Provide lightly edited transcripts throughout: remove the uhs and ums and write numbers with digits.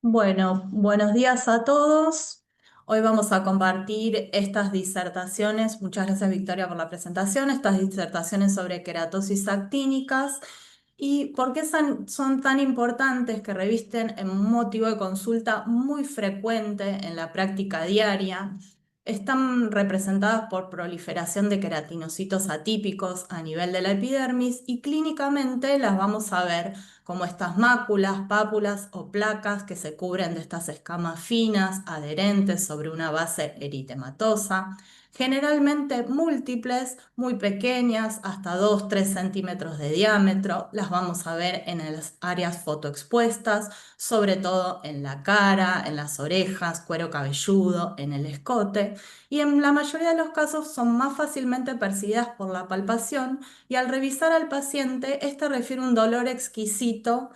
Bueno, buenos días a todos. Hoy vamos a compartir estas disertaciones. Muchas gracias, Victoria, por la presentación. Estas disertaciones sobre queratosis actínicas y por qué son tan importantes que revisten en un motivo de consulta muy frecuente en la práctica diaria. Están representadas por proliferación de queratinocitos atípicos a nivel de la epidermis y clínicamente las vamos a ver como estas máculas, pápulas o placas que se cubren de estas escamas finas, adherentes sobre una base eritematosa, generalmente múltiples, muy pequeñas, hasta 2-3 centímetros de diámetro. Las vamos a ver en las áreas fotoexpuestas, sobre todo en la cara, en las orejas, cuero cabelludo, en el escote, y en la mayoría de los casos son más fácilmente percibidas por la palpación y al revisar al paciente, este refiere un dolor exquisito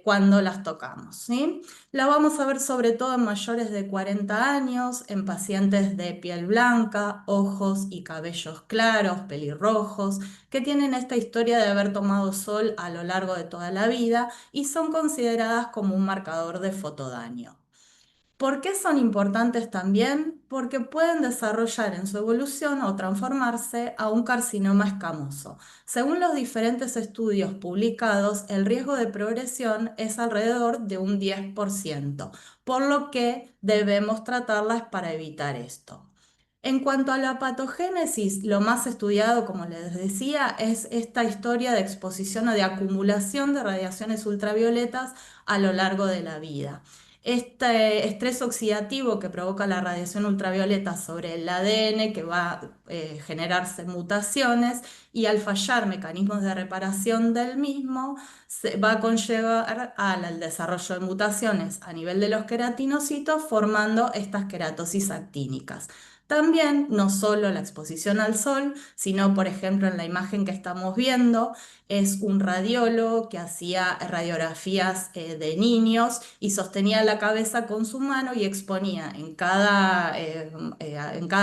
cuando las tocamos, ¿sí? La vamos a ver sobre todo en mayores de 40 años, en pacientes de piel blanca, ojos y cabellos claros, pelirrojos, que tienen esta historia de haber tomado sol a lo largo de toda la vida y son consideradas como un marcador de fotodaño. ¿Por qué son importantes también? Porque pueden desarrollar en su evolución o transformarse a un carcinoma escamoso. Según los diferentes estudios publicados, el riesgo de progresión es alrededor de un 10%, por lo que debemos tratarlas para evitar esto. En cuanto a la patogénesis, lo más estudiado, como les decía, es esta historia de exposición o de acumulación de radiaciones ultravioletas a lo largo de la vida. Este estrés oxidativo que provoca la radiación ultravioleta sobre el ADN, que va a generarse mutaciones y al fallar mecanismos de reparación del mismo, se va a conllevar al desarrollo de mutaciones a nivel de los queratinocitos, formando estas queratosis actínicas. También, no solo la exposición al sol, sino, por ejemplo, en la imagen que estamos viendo, es un radiólogo que hacía radiografías de niños y sostenía la cabeza con su mano y exponía en cada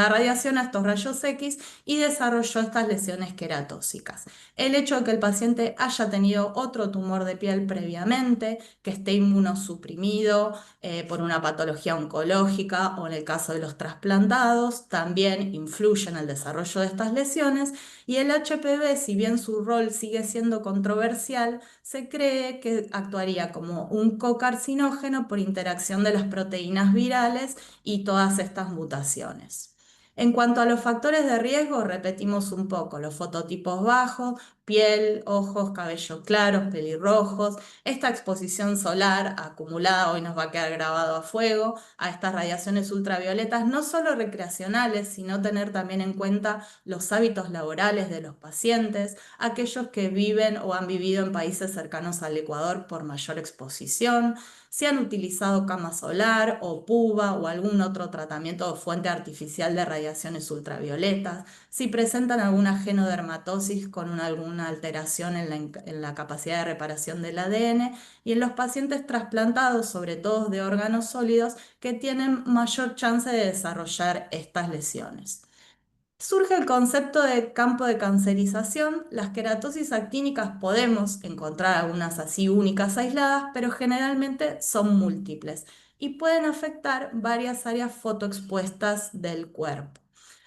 radiación a estos rayos X y desarrolló estas lesiones queratóxicas. El hecho de que el paciente haya tenido otro tumor de piel previamente, que esté inmunosuprimido por una patología oncológica o en el caso de los trasplantados, también influye en el desarrollo de estas lesiones. Y el HPV, si bien su rol sigue siendo controversial, se cree que actuaría como un cocarcinógeno por interacción de las proteínas virales y todas estas mutaciones. En cuanto a los factores de riesgo, repetimos un poco, los fototipos bajos, piel, ojos, cabello claros, pelirrojos, esta exposición solar acumulada hoy nos va a quedar grabado a fuego, a estas radiaciones ultravioletas, no solo recreacionales, sino tener también en cuenta los hábitos laborales de los pacientes, aquellos que viven o han vivido en países cercanos al Ecuador por mayor exposición, si han utilizado cama solar o PUVA o algún otro tratamiento o fuente artificial de radiaciones ultravioletas, si presentan alguna genodermatosis con alguna alteración en la capacidad de reparación del ADN y en los pacientes trasplantados, sobre todo de órganos sólidos, que tienen mayor chance de desarrollar estas lesiones. Surge el concepto de campo de cancerización. Las queratosis actínicas podemos encontrar algunas así únicas aisladas, pero generalmente son múltiples y pueden afectar varias áreas fotoexpuestas del cuerpo.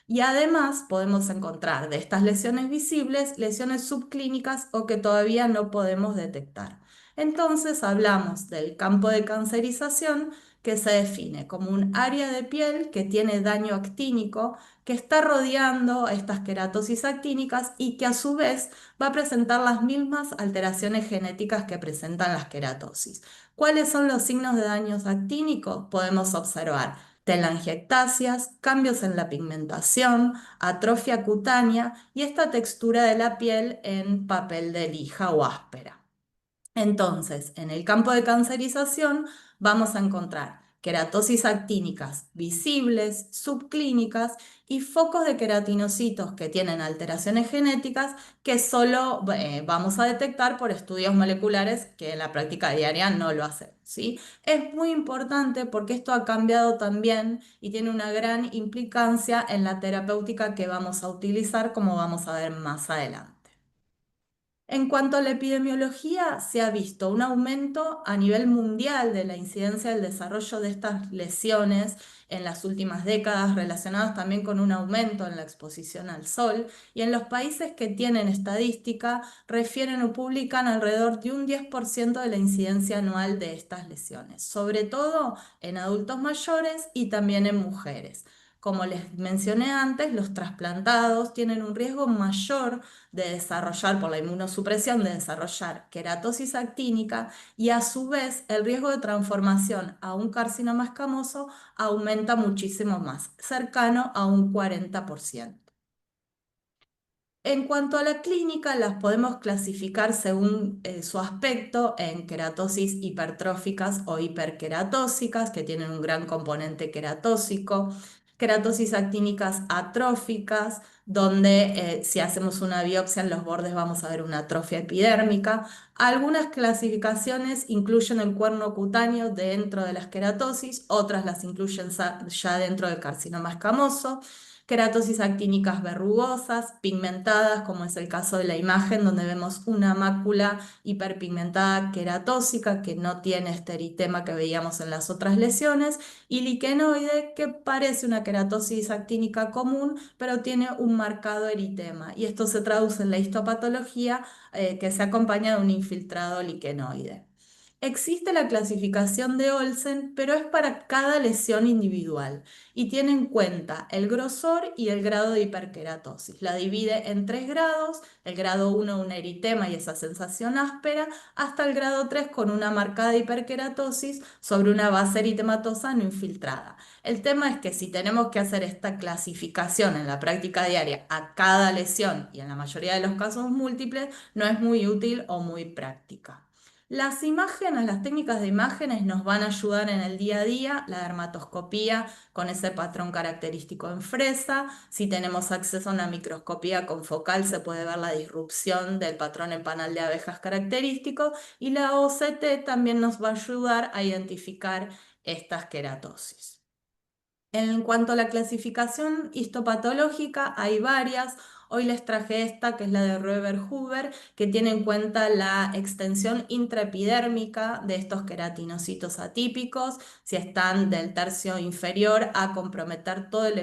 Y además podemos encontrar de estas lesiones visibles lesiones subclínicas o que todavía no podemos detectar. Entonces hablamos del campo de cancerización que se define como un área de piel que tiene daño actínico que está rodeando estas queratosis actínicas y que a su vez va a presentar las mismas alteraciones genéticas que presentan las queratosis. ¿Cuáles son los signos de daños actínicos? Podemos observar telangiectasias, cambios en la pigmentación, atrofia cutánea y esta textura de la piel en papel de lija o áspera. Entonces, en el campo de cancerización vamos a encontrar queratosis actínicas visibles, subclínicas y focos de queratinocitos que tienen alteraciones genéticas que solo vamos a detectar por estudios moleculares que en la práctica diaria no lo hacen, ¿sí? Es muy importante porque esto ha cambiado también y tiene una gran implicancia en la terapéutica que vamos a utilizar, como vamos a ver más adelante. En cuanto a la epidemiología, se ha visto un aumento a nivel mundial de la incidencia del desarrollo de estas lesiones en las últimas décadas, relacionadas también con un aumento en la exposición al sol, y en los países que tienen estadística refieren o publican alrededor de un 10% de la incidencia anual de estas lesiones, sobre todo en adultos mayores y también en mujeres. Como les mencioné antes, los trasplantados tienen un riesgo mayor de desarrollar, por la inmunosupresión, de desarrollar queratosis actínica y a su vez el riesgo de transformación a un carcinoma escamoso aumenta muchísimo más, cercano a un 40%. En cuanto a la clínica, las podemos clasificar según su aspecto en queratosis hipertróficas o hiperqueratósicas, que tienen un gran componente queratósico, queratosis actínicas atróficas, donde si hacemos una biopsia en los bordes vamos a ver una atrofia epidérmica. Algunas clasificaciones incluyen el cuerno cutáneo dentro de las queratosis, otras las incluyen ya dentro del carcinoma escamoso. Queratosis actínicas verrugosas, pigmentadas, como es el caso de la imagen, donde vemos una mácula hiperpigmentada queratósica que no tiene este eritema que veíamos en las otras lesiones, y liquenoide, que parece una queratosis actínica común, pero tiene un marcado eritema. Y esto se traduce en la histopatología que se acompaña de un infiltrado liquenoide. Existe la clasificación de Olsen, pero es para cada lesión individual y tiene en cuenta el grosor y el grado de hiperkeratosis. La divide en 3 grados: el grado 1 un eritema y esa sensación áspera, hasta el grado 3 con una marcada hiperkeratosis sobre una base eritematosa no infiltrada. El tema es que si tenemos que hacer esta clasificación en la práctica diaria a cada lesión, y en la mayoría de los casos múltiples, no es muy útil o muy práctica. Las imágenes, las técnicas de imágenes nos van a ayudar en el día a día, la dermatoscopía con ese patrón característico en fresa. Si tenemos acceso a una microscopía confocal, se puede ver la disrupción del patrón en panal de abejas característico, y la OCT también nos va a ayudar a identificar estas queratosis. En cuanto a la clasificación histopatológica, hay varias. Hoy les traje esta, que es la de Roeber-Hoover, que tiene en cuenta la extensión intraepidérmica de estos queratinocitos atípicos, si están del tercio inferior a comprometer todo el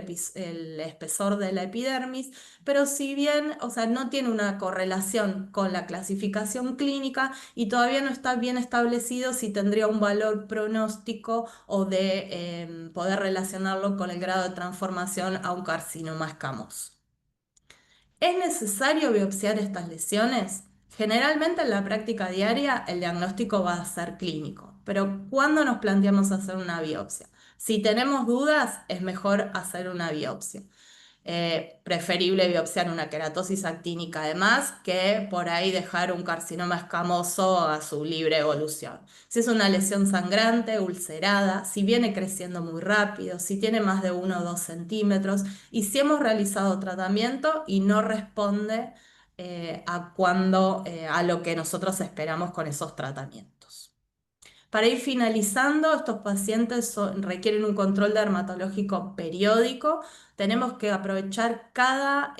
espesor de la epidermis, pero si bien, o sea, no tiene una correlación con la clasificación clínica y todavía no está bien establecido si tendría un valor pronóstico o de poder relacionarlo con el grado de transformación a un carcinoma escamoso. ¿Es necesario biopsiar estas lesiones? Generalmente en la práctica diaria el diagnóstico va a ser clínico, pero ¿cuándo nos planteamos hacer una biopsia? Si tenemos dudas, es mejor hacer una biopsia. Preferible biopsiar una queratosis actínica además que por ahí dejar un carcinoma escamoso a su libre evolución. Si es una lesión sangrante, ulcerada, si viene creciendo muy rápido, si tiene más de 1 o 2 centímetros, y si hemos realizado tratamiento y no responde a lo que nosotros esperamos con esos tratamientos. Para ir finalizando, estos pacientes requieren un control dermatológico periódico. Tenemos que aprovechar cada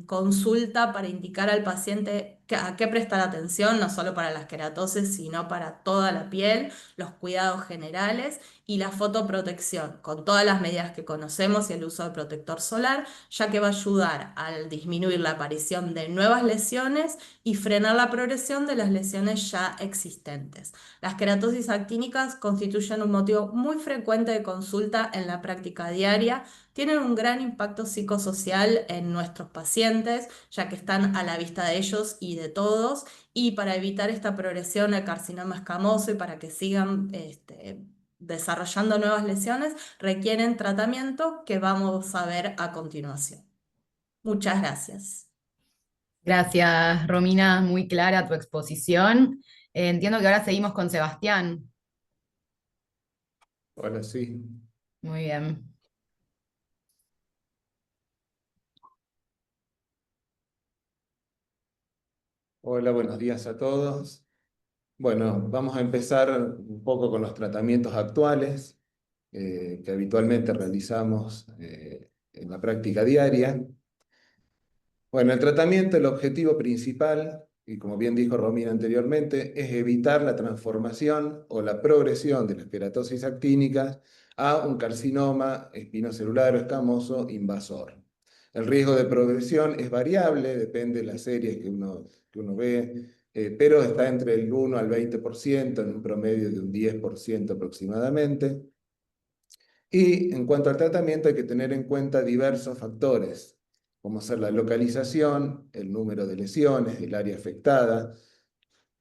consulta para indicar al paciente a qué prestar atención, no solo para las queratosis, sino para toda la piel, los cuidados generales y la fotoprotección, con todas las medidas que conocemos y el uso de protector solar, ya que va a ayudar a disminuir la aparición de nuevas lesiones y frenar la progresión de las lesiones ya existentes. Las queratosis actínicas constituyen un motivo muy frecuente de consulta en la práctica diaria, tienen un gran impacto psicosocial en nuestros pacientes, ya que están a la vista de ellos y de todos, y para evitar esta progresión al carcinoma escamoso y para que sigan desarrollando nuevas lesiones, requieren tratamiento que vamos a ver a continuación. Muchas gracias. Gracias, Romina, muy clara tu exposición. Entiendo que ahora seguimos con Sebastián. Ahora sí. Muy bien. Hola, buenos días a todos. Bueno, vamos a empezar un poco con los tratamientos actuales que habitualmente realizamos en la práctica diaria. Bueno, el tratamiento, el objetivo principal y como bien dijo Romina anteriormente, es evitar la transformación o la progresión de las queratosis actínicas a un carcinoma espinocelular o escamoso invasor. El riesgo de progresión es variable, depende de las series que uno ve, pero está entre el 1 al 20%, en un promedio de un 10% aproximadamente. Y en cuanto al tratamiento hay que tener en cuenta diversos factores, como ser la localización, el número de lesiones, el área afectada,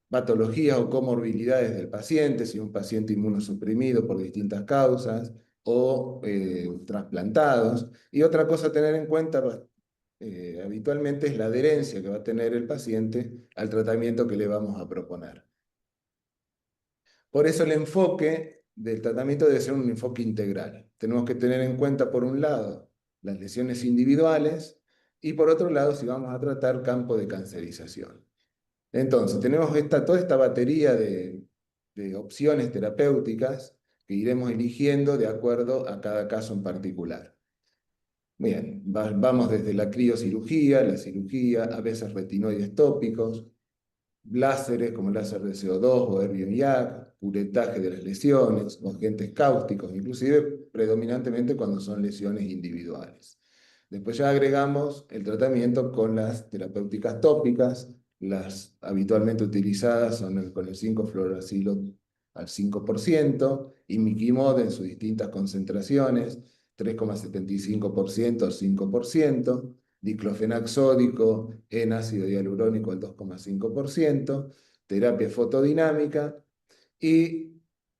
patologías o comorbilidades del paciente, si un paciente inmunosuprimido por distintas causas o trasplantados. Y otra cosa a tener en cuenta habitualmente es la adherencia que va a tener el paciente al tratamiento que le vamos a proponer. Por eso el enfoque del tratamiento debe ser un enfoque integral. Tenemos que tener en cuenta, por un lado, las lesiones individuales y por otro lado, si vamos a tratar campo de cancerización. Entonces, tenemos toda esta batería de opciones terapéuticas que iremos eligiendo de acuerdo a cada caso en particular. Bien, vamos desde la criocirugía, la cirugía, a veces retinoides tópicos, láseres como el láser de CO2 o Erbium-YAG, curetaje de las lesiones, o agentes cáusticos, inclusive predominantemente cuando son lesiones individuales. Después ya agregamos el tratamiento con las terapéuticas tópicas, las habitualmente utilizadas son con el 5-fluoracilo al 5%, imiquimod en sus distintas concentraciones, 3,75% al 5%, diclofenac sódico en ácido hialurónico al 2,5%, terapia fotodinámica, y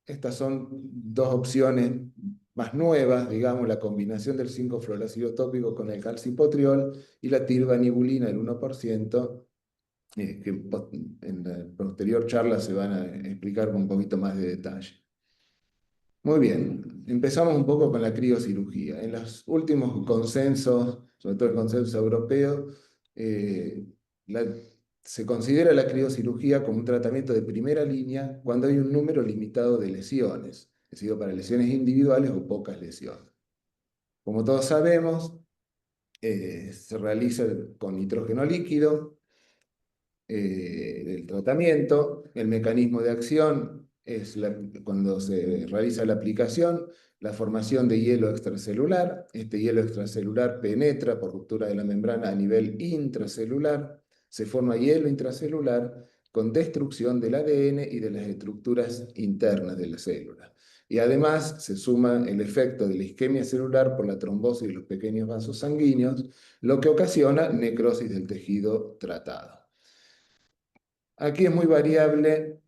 estas son dos opciones más nuevas, digamos, la combinación del 5-fluoracilo tópico con el calcipotriol y la tirbanibulina, el 1%, que en la posterior charla se van a explicar con un poquito más de detalle. Muy bien, empezamos un poco con la criocirugía. En los últimos consensos, sobre todo el consenso europeo, eh, se considera la criocirugía como un tratamiento de primera línea cuando hay un número limitado de lesiones, es decir, para lesiones individuales o pocas lesiones. Como todos sabemos, se realiza con nitrógeno líquido, el tratamiento. El mecanismo de acción es cuando se realiza la aplicación, la formación de hielo extracelular. Este hielo extracelular penetra por ruptura de la membrana a nivel intracelular. Se forma hielo intracelular con destrucción del ADN y de las estructuras internas de la célula. Y además se suma el efecto de la isquemia celular por la trombosis de los pequeños vasos sanguíneos, lo que ocasiona necrosis del tejido tratado. Aquí es muy variable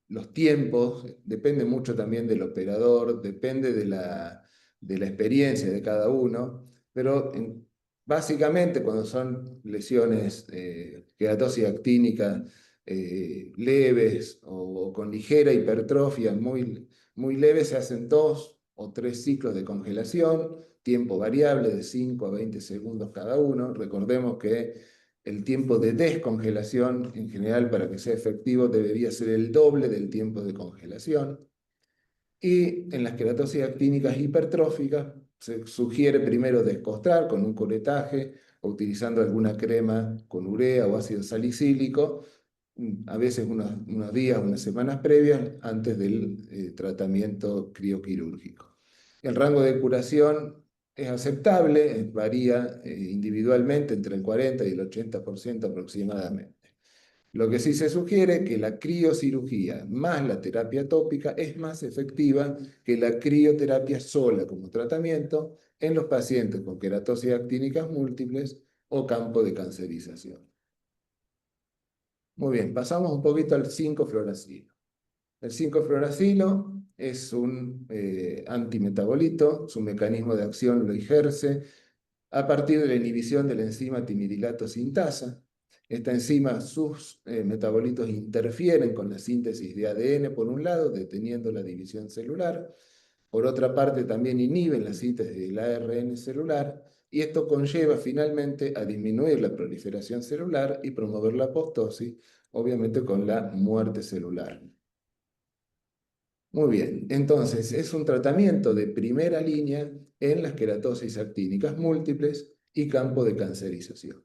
los tiempos, depende mucho también del operador, depende de la experiencia de cada uno, pero básicamente cuando son lesiones queratosis actínica leves o con ligera hipertrofia muy leve, se hacen 2 o 3 ciclos de congelación, tiempo variable de 5 a 20 segundos cada uno. Recordemos que el tiempo de descongelación, en general, para que sea efectivo, debería ser el doble del tiempo de congelación. Y en las queratosis actínicas hipertróficas se sugiere primero descostrar con un curetaje o utilizando alguna crema con urea o ácido salicílico, a veces unos días, unas semanas previas antes del tratamiento crioquirúrgico. El rango de curación es aceptable, varía individualmente entre el 40 y el 80% aproximadamente. Lo que sí se sugiere es que la criocirugía más la terapia tópica es más efectiva que la crioterapia sola como tratamiento en los pacientes con queratosis actínicas múltiples o campo de cancerización. Muy bien, pasamos un poquito al 5-fluoracilo. El 5-fluoracilo es un antimetabolito, su mecanismo de acción lo ejerce a partir de la inhibición de la enzima timidilato sintasa. Esta enzima, sus metabolitos interfieren con la síntesis de ADN por un lado, deteniendo la división celular. Por otra parte, también inhiben la síntesis del ARN celular, y esto conlleva finalmente a disminuir la proliferación celular y promover la apoptosis, obviamente con la muerte celular. Muy bien, entonces es un tratamiento de primera línea en las queratosis actínicas múltiples y campo de cancerización.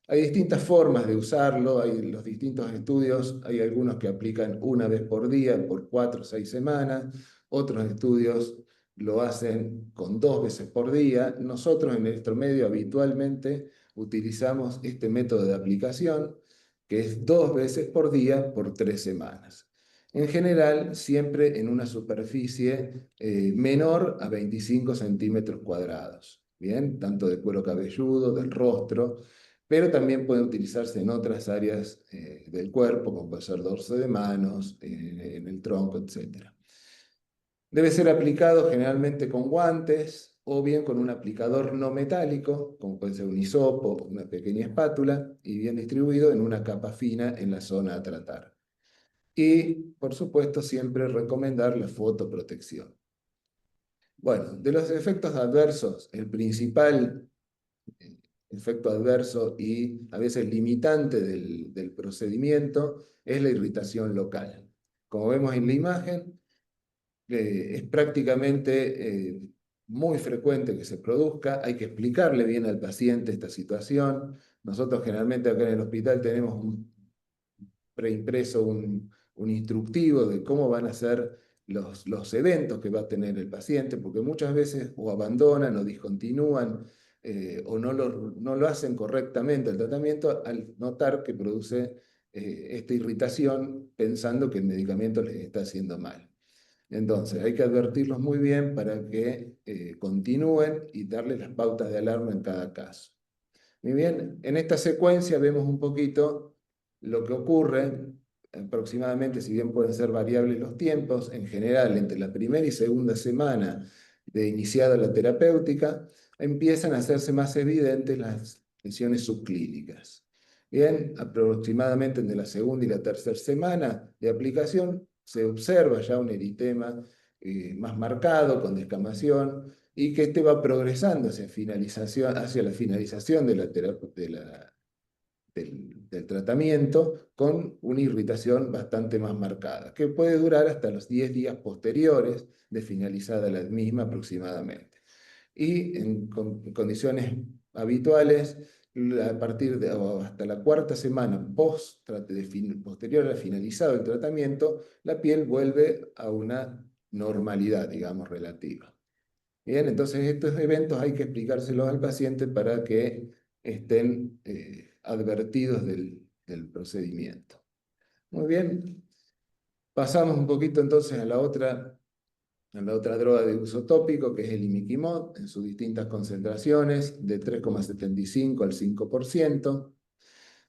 Hay distintas formas de usarlo, hay los distintos estudios, hay algunos que aplican una vez por día por 4 o 6 semanas, otros estudios lo hacen con 2 veces por día. Nosotros en nuestro medio habitualmente utilizamos este método de aplicación, que es 2 veces por día por 3 semanas. En general, siempre en una superficie menor a 25 centímetros cuadrados, ¿bien? Tanto de cuero cabelludo, del rostro, pero también puede utilizarse en otras áreas del cuerpo, como puede ser dorso de manos, en el tronco, etc. Debe ser aplicado generalmente con guantes o bien con un aplicador no metálico, como puede ser un hisopo o una pequeña espátula, y bien distribuido en una capa fina en la zona a tratar. Y, por supuesto, siempre recomendar la fotoprotección. Bueno, de los efectos adversos, el principal efecto adverso y a veces limitante del procedimiento es la irritación local. Como vemos en la imagen, es prácticamente muy frecuente que se produzca. Hay que explicarle bien al paciente esta situación. Nosotros generalmente acá en el hospital tenemos un preimpreso, un instructivo de cómo van a ser los eventos que va a tener el paciente, porque muchas veces o abandonan o discontinúan o no lo hacen correctamente el tratamiento al notar que produce esta irritación pensando que el medicamento les está haciendo mal. Entonces hay que advertirlos muy bien para que continúen y darles las pautas de alarma en cada caso. Muy bien, en esta secuencia vemos un poquito lo que ocurre aproximadamente, si bien pueden ser variables los tiempos, en general entre la primera y segunda semana de iniciada la terapéutica, empiezan a hacerse más evidentes las lesiones subclínicas. Bien, aproximadamente entre la segunda y la tercera semana de aplicación se observa ya un eritema más marcado, con descamación, y que este va progresando hacia la finalización de del tratamiento con una irritación bastante más marcada, que puede durar hasta los 10 días posteriores de finalizada la misma aproximadamente. Y en condiciones habituales, a partir de o hasta la cuarta semana posterior al finalizado el tratamiento, la piel vuelve a una normalidad, digamos, relativa. Bien, entonces estos eventos hay que explicárselos al paciente para que estén advertidos del procedimiento. Muy bien, pasamos un poquito entonces a la otra droga de uso tópico, que es el imiquimod, en sus distintas concentraciones, de 3,75 al 5%.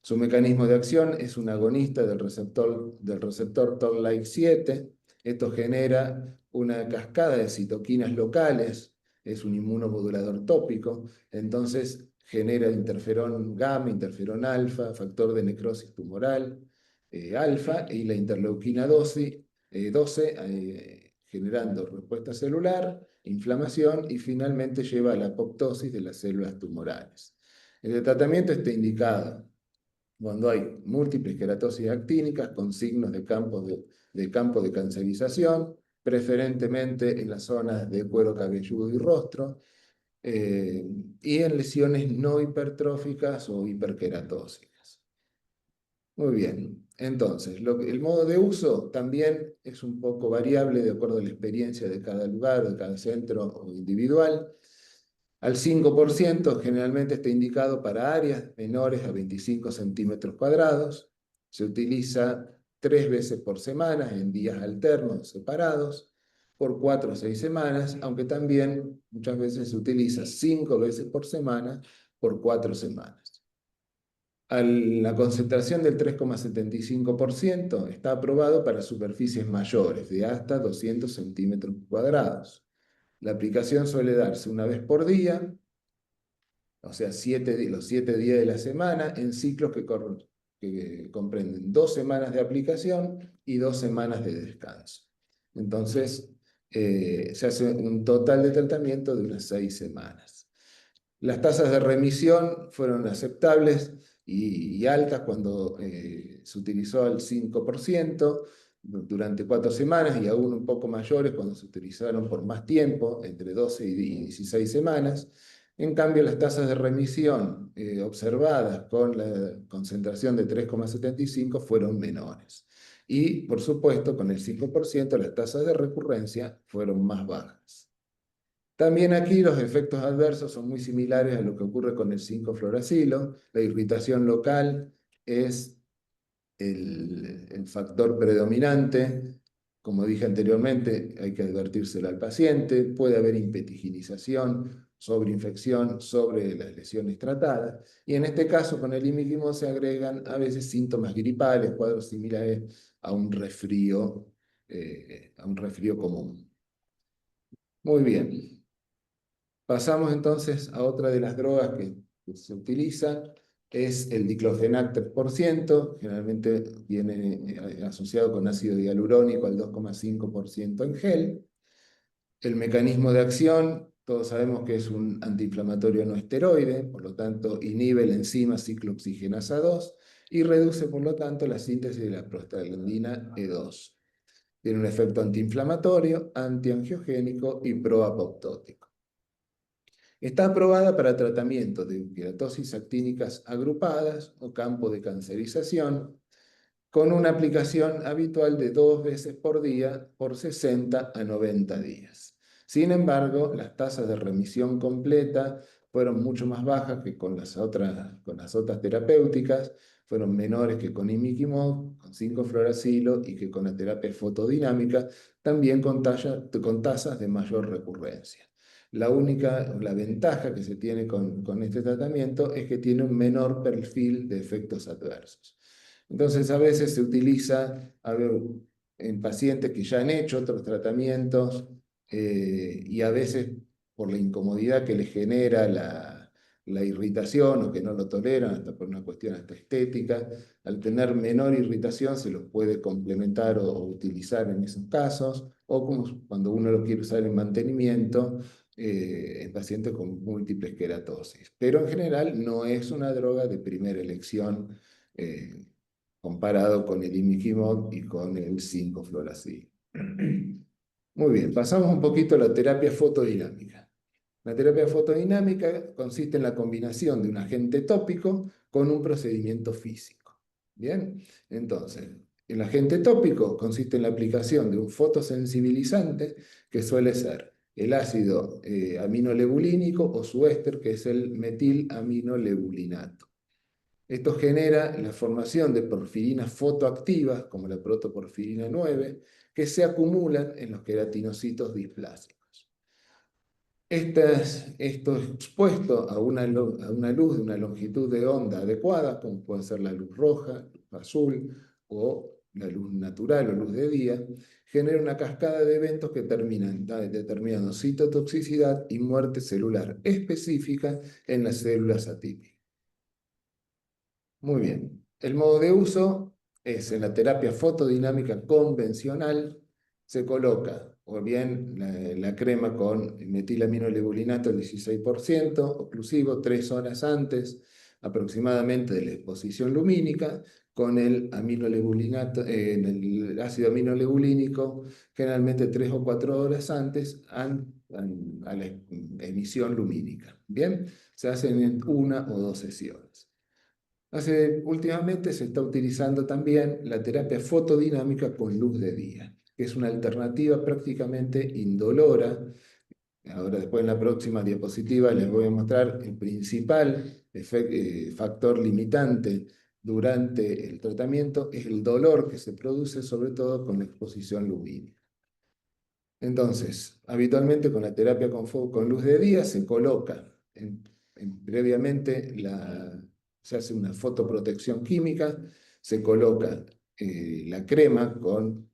Su mecanismo de acción es un agonista del receptor Toll-like 7. Esto genera una cascada de citoquinas locales, es un inmunomodulador tópico, entonces genera interferón gamma, interferón alfa, factor de necrosis tumoral alfa y la interleuquina 12, generando respuesta celular, inflamación y finalmente lleva a la apoptosis de las células tumorales. El tratamiento está indicado cuando hay múltiples queratosis actínicas con signos de campo de cancerización, preferentemente en las zonas de cuero cabelludo y rostro, y en lesiones no hipertróficas o hiperqueratósicas. Muy bien, entonces, el modo de uso también es un poco variable de acuerdo a la experiencia de cada lugar, de cada centro o individual. Al 5% generalmente está indicado para áreas menores a 25 centímetros cuadrados. Se utiliza 3 veces por semana en días alternos separados por 4 o 6 semanas, aunque también muchas veces se utiliza 5 veces por semana por 4 semanas. La concentración del 3,75% está aprobado para superficies mayores de hasta 200 centímetros cuadrados. La aplicación suele darse una vez por día, o sea, los 7 días de la semana, en ciclos que comprenden 2 semanas de aplicación y 2 semanas de descanso. Entonces, se hace un total de tratamiento de unas 6 semanas. Las tasas de remisión fueron aceptables y altas cuando se utilizó al 5%, durante 4 semanas y aún un poco mayores cuando se utilizaron por más tiempo, entre 12 y 16 semanas. En cambio, las tasas de remisión observadas con la concentración de 3,75 fueron menores. Y, por supuesto, con el 5% las tasas de recurrencia fueron más bajas. También aquí los efectos adversos son muy similares a lo que ocurre con el 5-fluoracilo. La irritación local es el factor predominante. Como dije anteriormente, hay que advertírselo al paciente. Puede haber impetiginización, sobreinfección sobre las lesiones tratadas. Y en este caso, con el imiquimod se agregan a veces síntomas gripales, cuadros similares a un resfrío común. Muy bien. Pasamos entonces a otra de las drogas que se utilizan, es el diclofenac 3%, generalmente viene asociado con ácido hialurónico al 2,5% en gel. El mecanismo de acción, todos sabemos que es un antiinflamatorio no esteroide, por lo tanto inhibe la enzima ciclooxigenasa 2 y reduce por lo tanto la síntesis de la prostaglandina E2. Tiene un efecto antiinflamatorio, antiangiogénico y proapoptótico. Está aprobada para tratamiento de queratosis actínicas agrupadas o campo de cancerización, con una aplicación habitual de 2 veces por día por 60 a 90 días. Sin embargo, las tasas de remisión completa fueron mucho más bajas que con las otras terapéuticas, fueron menores que con imiquimod, con 5-fluoracilo y que con la terapia fotodinámica, también con tasas de mayor recurrencia. La ventaja que se tiene con este tratamiento es que tiene un menor perfil de efectos adversos. Entonces, a veces se utiliza en pacientes que ya han hecho otros tratamientos y a veces por la incomodidad que les genera la irritación o que no lo toleran, hasta por una cuestión hasta estética, al tener menor irritación se los puede complementar o utilizar en esos casos, o como cuando uno lo quiere usar en mantenimiento, en pacientes con múltiples queratosis. Pero en general no es una droga de primera elección comparado con el imiquimod y con el 5-fluoracilo. Muy bien, pasamos un poquito a la terapia fotodinámica. La terapia fotodinámica consiste en la combinación de un agente tópico con un procedimiento físico. Bien, entonces, el agente tópico consiste en la aplicación de un fotosensibilizante que suele ser el ácido aminolebulínico o su éster, que es el metilaminolebulinato. Esto genera la formación de porfirinas fotoactivas, como la protoporfirina 9, que se acumulan en los queratinocitos displásicos. Esto expuesto a una luz de una longitud de onda adecuada, como puede ser la luz roja, luz azul o la luz natural o luz de día, genera una cascada de eventos que terminan determinando citotoxicidad y muerte celular específica en las células atípicas. Muy bien. El modo de uso es en la terapia fotodinámica convencional, se coloca o bien la crema con metilaminolebulinato al 16%, oclusivo 3 horas antes aproximadamente de la exposición lumínica, con el el ácido aminolebulínico generalmente 3 o 4 horas antes a la emisión lumínica. Bien, se hacen en 1 o 2 sesiones. Últimamente se está utilizando también la terapia fotodinámica con luz de día, que es una alternativa prácticamente indolora. Ahora después en la próxima diapositiva les voy a mostrar el principal factor limitante durante el tratamiento es el dolor que se produce sobre todo con la exposición lumínica. Entonces, habitualmente con la terapia con luz de día se coloca previamente se hace una fotoprotección química, se coloca la crema con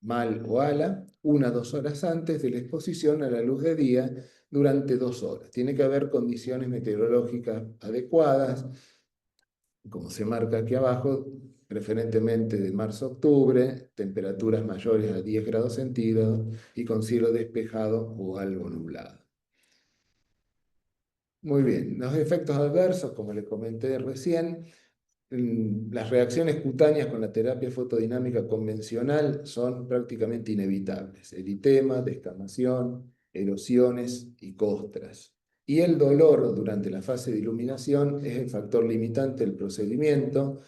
mal o ala 1 a 2 horas antes de la exposición a la luz de día durante 2 horas. Tiene que haber condiciones meteorológicas adecuadas, como se marca aquí abajo, preferentemente de marzo a octubre, temperaturas mayores a 10 grados centígrados y con cielo despejado o algo nublado. Muy bien, los efectos adversos, como les comenté recién, Las reacciones cutáneas con la terapia fotodinámica convencional son prácticamente inevitables: eritema, descamación, erosiones y costras. Y el dolor durante la fase de iluminación es el factor limitante del procedimiento.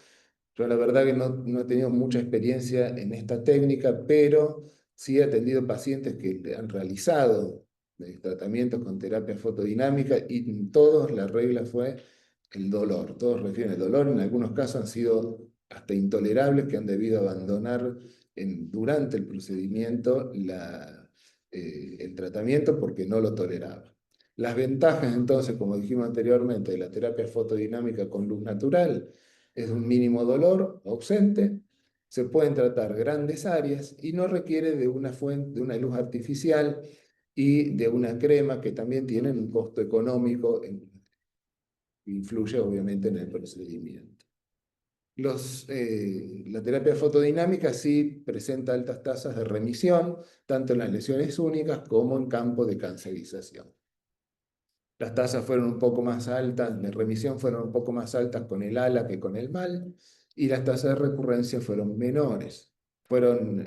Yo la verdad que no he tenido mucha experiencia en esta técnica, pero sí he atendido pacientes que han realizado tratamientos con terapia fotodinámica y en todos la regla fue el dolor. Todos refieren al dolor. En algunos casos han sido hasta intolerables, que han debido abandonar durante el procedimiento el tratamiento porque no lo toleraban. Las ventajas entonces, como dijimos anteriormente, de la terapia fotodinámica con luz natural: es un mínimo dolor ausente, se pueden tratar grandes áreas y no requiere de una fuente, de una luz artificial y de una crema, que también tienen un costo económico, influye obviamente en el procedimiento. La terapia fotodinámica sí presenta altas tasas de remisión, tanto en las lesiones únicas como en campo de cancerización. Las tasas fueron un poco más altas, de remisión fueron un poco más altas con el ALA que con el MAL, y las tasas de recurrencia fueron menores. Fueron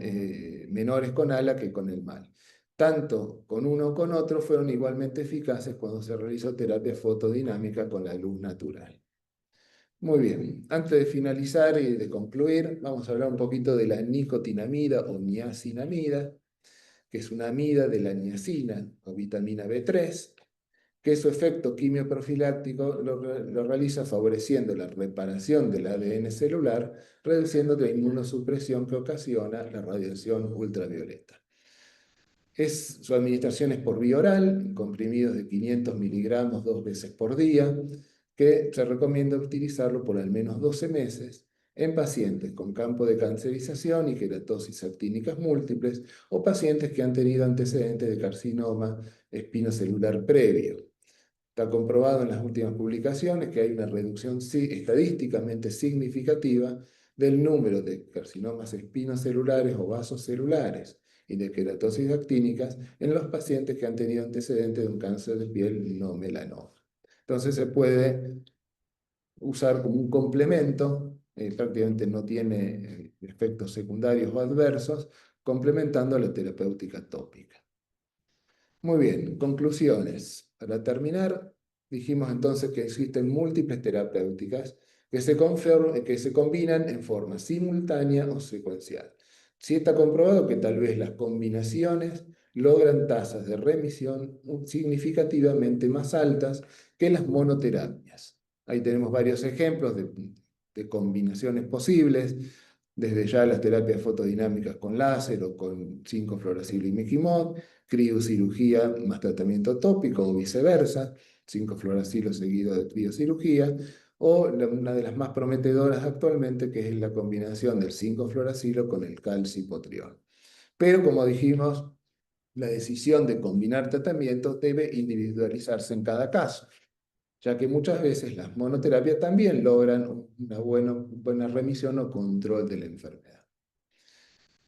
menores con ALA que con el MAL. Tanto con uno como con otro fueron igualmente eficaces cuando se realizó terapia fotodinámica con la luz natural. Muy bien, antes de finalizar y de concluir, vamos a hablar un poquito de la nicotinamida o niacinamida, que es una amida de la niacina o vitamina B3, que su efecto quimioprofiláctico lo realiza favoreciendo la reparación del ADN celular, reduciendo la inmunosupresión que ocasiona la radiación ultravioleta. Su administración es por vía oral, en comprimidos de 500 miligramos 2 veces por día, que se recomienda utilizarlo por al menos 12 meses en pacientes con campo de cancerización y queratosis actínicas múltiples, o pacientes que han tenido antecedentes de carcinoma espinocelular previo. Está comprobado en las últimas publicaciones que hay una reducción estadísticamente significativa del número de carcinomas espinocelulares o vasocelulares y de queratosis actínicas en los pacientes que han tenido antecedentes de un cáncer de piel no melanoma. Entonces se puede usar como un complemento, prácticamente no tiene efectos secundarios o adversos, complementando la terapéutica tópica. Muy bien, conclusiones. Para terminar, dijimos entonces que existen múltiples terapéuticas que se combinan en forma simultánea o secuencial. Sí está comprobado que tal vez las combinaciones logran tasas de remisión significativamente más altas que las monoterapias. Ahí tenemos varios ejemplos de combinaciones posibles, desde ya las terapias fotodinámicas con láser o con 5-fluoracilo y imiquimod, criocirugía más tratamiento tópico o viceversa, 5-fluoracilo seguido de criocirugía, o una de las más prometedoras actualmente, que es la combinación del 5-fluoracilo con el calcipotriol. Pero como dijimos, la decisión de combinar tratamientos debe individualizarse en cada caso, ya que muchas veces las monoterapias también logran una buena remisión o control de la enfermedad.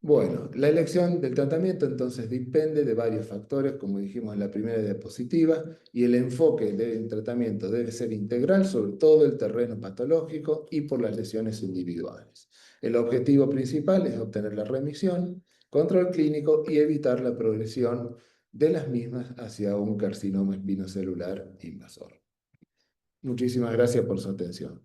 Bueno, la elección del tratamiento entonces depende de varios factores, como dijimos en la primera diapositiva, y el enfoque del tratamiento debe ser integral sobre todo el terreno patológico y por las lesiones individuales. El objetivo principal es obtener la remisión, control clínico y evitar la progresión de las mismas hacia un carcinoma espinocelular invasor. Muchísimas gracias por su atención.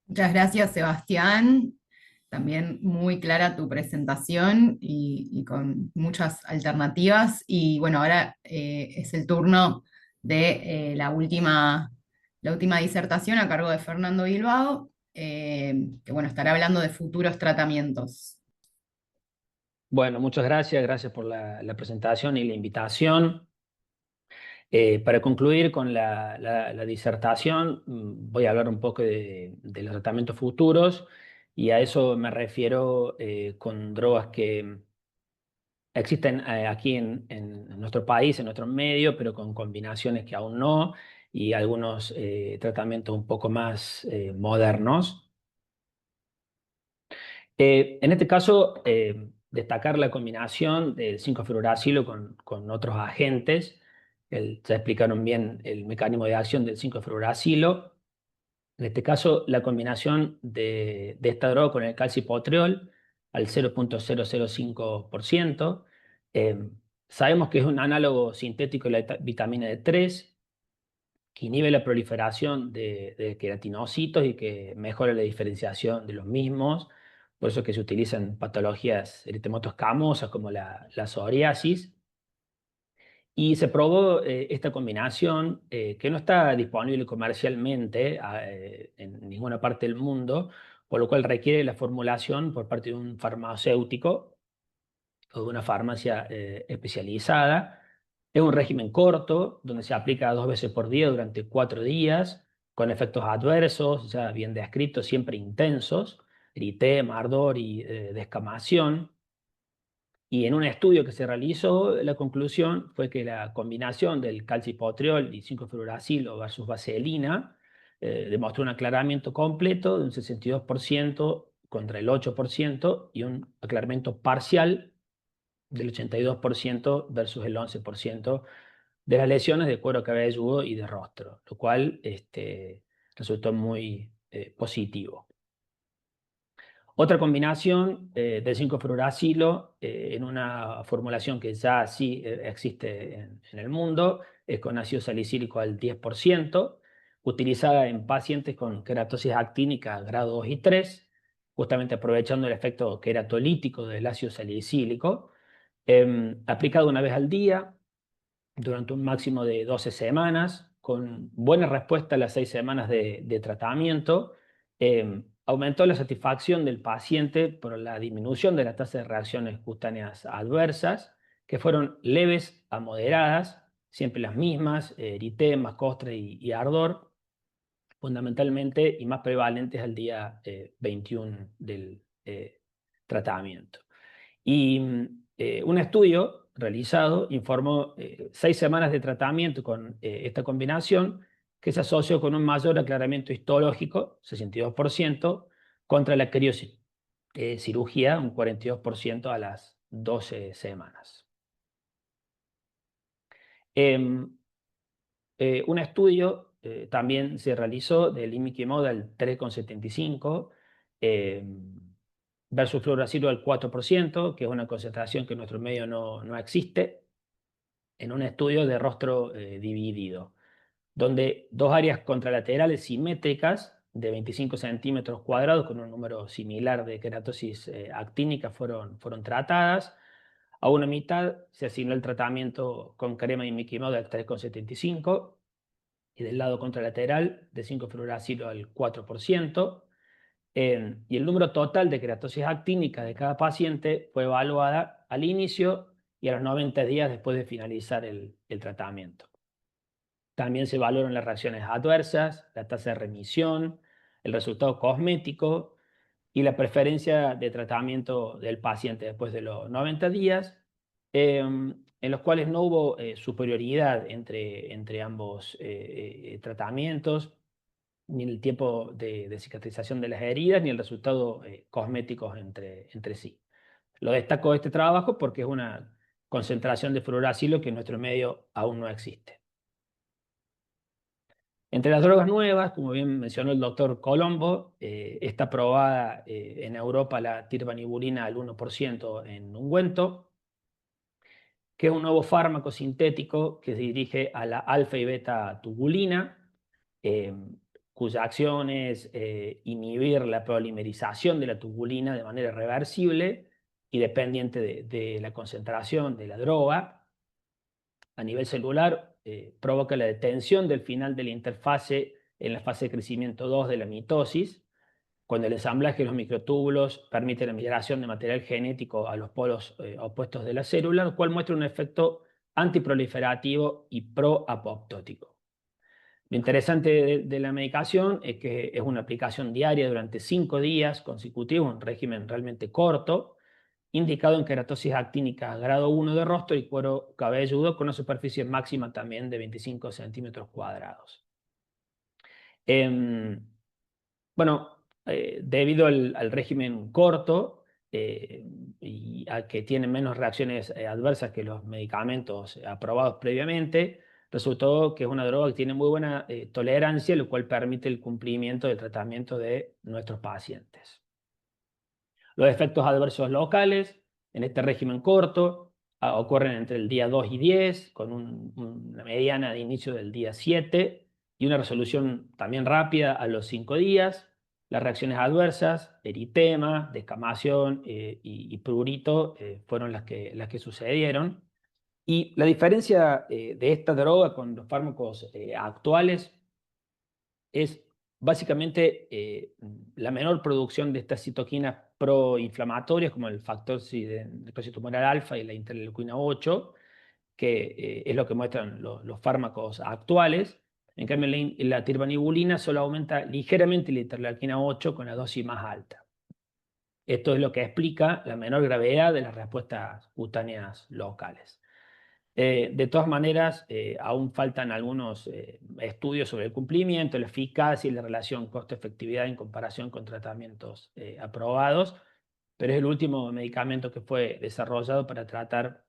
Muchas gracias, Sebastián. También muy clara tu presentación y con muchas alternativas. Y bueno, ahora es el turno de la última disertación a cargo de Fernando Bilbao, que bueno, estará hablando de futuros tratamientos. Bueno, muchas gracias. Gracias por la presentación y la invitación. Para concluir con la disertación, voy a hablar un poco de los tratamientos futuros, y a eso me refiero con drogas que existen aquí en nuestro país, en nuestro medio, pero con combinaciones que aún no, y algunos tratamientos un poco más modernos. En este caso, destacar la combinación del 5-fluoracilo con otros agentes. Ya explicaron bien el mecanismo de acción del 5-fluoracilo. En este caso, la combinación de esta droga con el calcipotriol al 0,005%. Sabemos que es un análogo sintético de la vitamina D3, que inhibe la proliferación de queratinocitos y que mejora la diferenciación de los mismos. Por eso es que se utilizan en patologías eritematos escamosas como la psoriasis. Y se probó esta combinación que no está disponible comercialmente en ninguna parte del mundo, por lo cual requiere la formulación por parte de un farmacéutico o de una farmacia especializada. Es un régimen corto, donde se aplica 2 veces por día durante 4 días, con efectos adversos, ya bien descritos, siempre intensos, eritema, ardor y descamación. Y en un estudio que se realizó, la conclusión fue que la combinación del calcipotriol y 5-fluoracilo versus vaselina demostró un aclaramiento completo de un 62% contra el 8% y un aclaramiento parcial del 82% versus el 11% de las lesiones de cuero cabelludo y de rostro, lo cual resultó muy positivo. Otra combinación de 5-fluoracilo en una formulación que ya sí existe en el mundo, es con ácido salicílico al 10%, utilizada en pacientes con queratosis actínica grado 2 y 3, justamente aprovechando el efecto queratolítico del ácido salicílico, aplicado una vez al día durante un máximo de 12 semanas, con buena respuesta a las 6 semanas de tratamiento. Aumentó la satisfacción del paciente por la disminución de la tasa de reacciones cutáneas adversas, que fueron leves a moderadas, siempre las mismas, eritemas, costra y ardor, fundamentalmente y más prevalentes al día 21 del tratamiento. Y un estudio realizado informó 6 semanas de tratamiento con esta combinación que se asoció con un mayor aclaramiento histológico, 62%, contra la criocirugía, un 42% a las 12 semanas. Un estudio también se realizó del imiquimod al 3,75 versus fluoracilo al 4%, que es una concentración que en nuestro medio no existe, en un estudio de rostro dividido, donde 2 áreas contralaterales simétricas de 25 centímetros cuadrados con un número similar de queratosis actínica fueron tratadas. A una mitad se asignó el tratamiento con crema de imiquimod al 3,75 y del lado contralateral de 5-fluoracilo al 4%. Y el número total de queratosis actínica de cada paciente fue evaluada al inicio y a los 90 días después de finalizar el tratamiento. También se evaluaron las reacciones adversas, la tasa de remisión, el resultado cosmético y la preferencia de tratamiento del paciente después de los 90 días, en los cuales no hubo superioridad entre ambos tratamientos, ni el tiempo de cicatrización de las heridas, ni el resultado cosméticos entre sí. Lo destaco este trabajo porque es una concentración de fluoracilo que en nuestro medio aún no existe. Entre las drogas nuevas, como bien mencionó el doctor Colombo, está aprobada en Europa la tirbanibulina al 1% en ungüento, que es un nuevo fármaco sintético que se dirige a la alfa y beta tubulina, cuya acción es inhibir la polimerización de la tubulina de manera reversible y dependiente de la concentración de la droga. A nivel celular, provoca la detención del final de la interfase en la fase de crecimiento 2 de la mitosis, cuando el ensamblaje de los microtúbulos permite la migración de material genético a los polos opuestos de la célula, lo cual muestra un efecto antiproliferativo y proapoptótico. Lo interesante de la medicación es que es una aplicación diaria durante 5 días consecutivos, un régimen realmente corto, indicado en queratosis actínica grado 1 de rostro y cuero cabelludo con una superficie máxima también de 25 centímetros cuadrados. Bueno, debido al régimen corto y a que tiene menos reacciones adversas que los medicamentos aprobados previamente, resultó que es una droga que tiene muy buena tolerancia, lo cual permite el cumplimiento del tratamiento de nuestros pacientes. Los efectos adversos locales en este régimen corto ocurren entre el día 2 y 10, con una mediana de inicio del día 7 y una resolución también rápida a los 5 días. Las reacciones adversas, eritema, descamación y prurito fueron las que sucedieron. Y la diferencia de esta droga con los fármacos actuales es básicamente la menor producción de estas citoquinas proinflamatorias, como el factor de necrosis tumoral alfa y la interleuquina 8, que es lo que muestran los fármacos actuales. En cambio, la tirbanibulina solo aumenta ligeramente la interleuquina 8 con la dosis más alta. Esto es lo que explica la menor gravedad de las respuestas cutáneas locales. De todas maneras, aún faltan algunos estudios sobre el cumplimiento, la eficacia y la relación costo-efectividad en comparación con tratamientos aprobados, pero es el último medicamento que fue desarrollado para tratar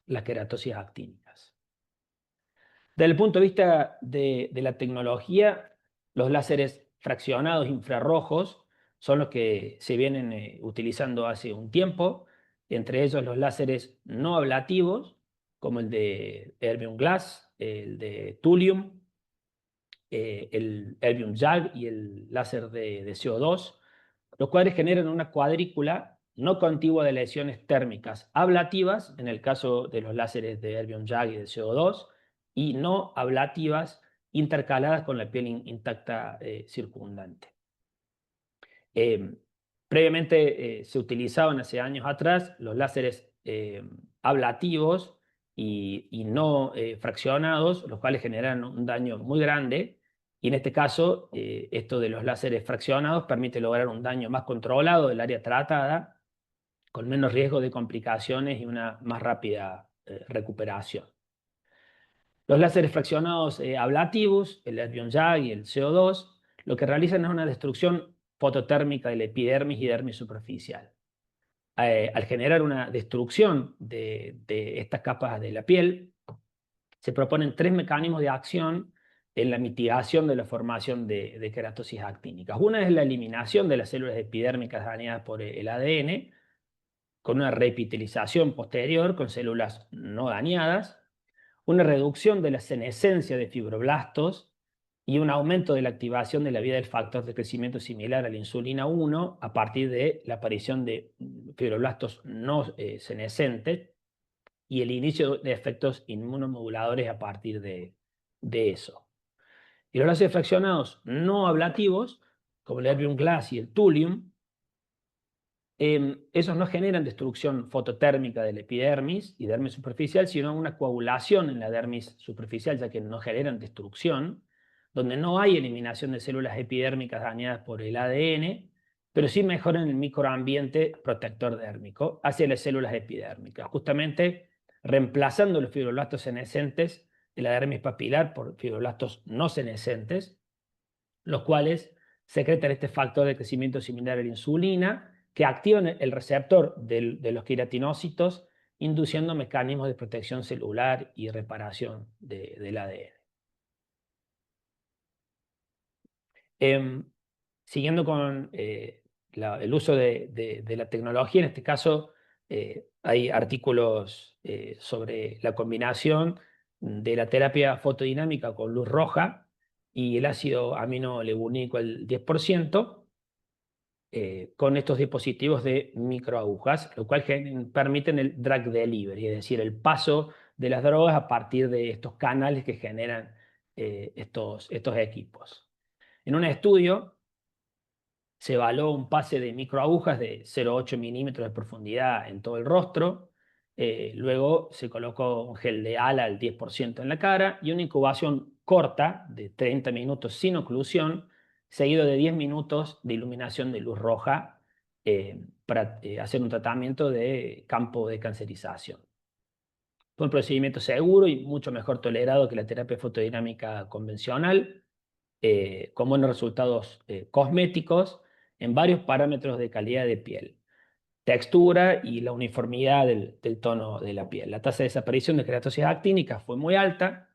las queratosis actínicas. Desde el punto de vista de la tecnología, los láseres fraccionados infrarrojos son los que se vienen utilizando hace un tiempo, entre ellos los láseres no ablativos, como el de Erbium Glass, el de Thulium, el Erbium YAG y el láser de CO2, los cuales generan una cuadrícula no contigua de lesiones térmicas ablativas, en el caso de los láseres de Erbium YAG y de CO2, y no ablativas intercaladas con la piel intacta circundante. Previamente se utilizaban hace años atrás los láseres ablativos y no fraccionados, los cuales generan un daño muy grande. Y en este caso, esto de los láseres fraccionados permite lograr un daño más controlado del área tratada, con menos riesgo de complicaciones y una más rápida recuperación. Los láseres fraccionados ablativos, el Erbium YAG y el CO2, lo que realizan es una destrucción fototérmica de la epidermis y dermis superficial. Al generar una destrucción de estas capas de la piel, se proponen 3 mecanismos de acción en la mitigación de la formación de queratosis actínicas. Una es la eliminación de las células epidérmicas dañadas por el ADN, con una repitelización posterior con células no dañadas, una reducción de la senescencia de fibroblastos y un aumento de la activación de la vida del factor de crecimiento similar a la insulina 1 a partir de la aparición de fibroblastos no senescentes y el inicio de efectos inmunomoduladores a partir de eso. Y los láseres fraccionados no ablativos, como el Erbium Glass y el Thulium, esos no generan destrucción fototérmica de la epidermis y dermis superficial, sino una coagulación en la dermis superficial, ya que no generan destrucción, donde no hay eliminación de células epidérmicas dañadas por el ADN, pero sí mejoran el microambiente protector dérmico hacia las células epidérmicas, justamente reemplazando los fibroblastos senescentes de la dermis papilar por fibroblastos no senescentes, los cuales secretan este factor de crecimiento similar a la insulina, que activan el receptor de los queratinócitos, induciendo mecanismos de protección celular y reparación del ADN. Siguiendo con el uso de la tecnología, en este caso hay artículos sobre la combinación de la terapia fotodinámica con luz roja y el ácido aminolegúnico al 10%, con estos dispositivos de microagujas, lo cual permiten el drug delivery, es decir, el paso de las drogas a partir de estos canales que generan estos equipos. En un estudio se evaluó un pase de microagujas de 0,8 milímetros de profundidad en todo el rostro, luego se colocó un gel de ala al 10% en la cara y una incubación corta de 30 minutos sin oclusión, seguido de 10 minutos de iluminación de luz roja para hacer un tratamiento de campo de cancerización. Fue un procedimiento seguro y mucho mejor tolerado que la terapia fotodinámica convencional, con buenos resultados cosméticos en varios parámetros de calidad de piel, textura y la uniformidad del tono de la piel. La tasa de desaparición de queratosis actínica fue muy alta,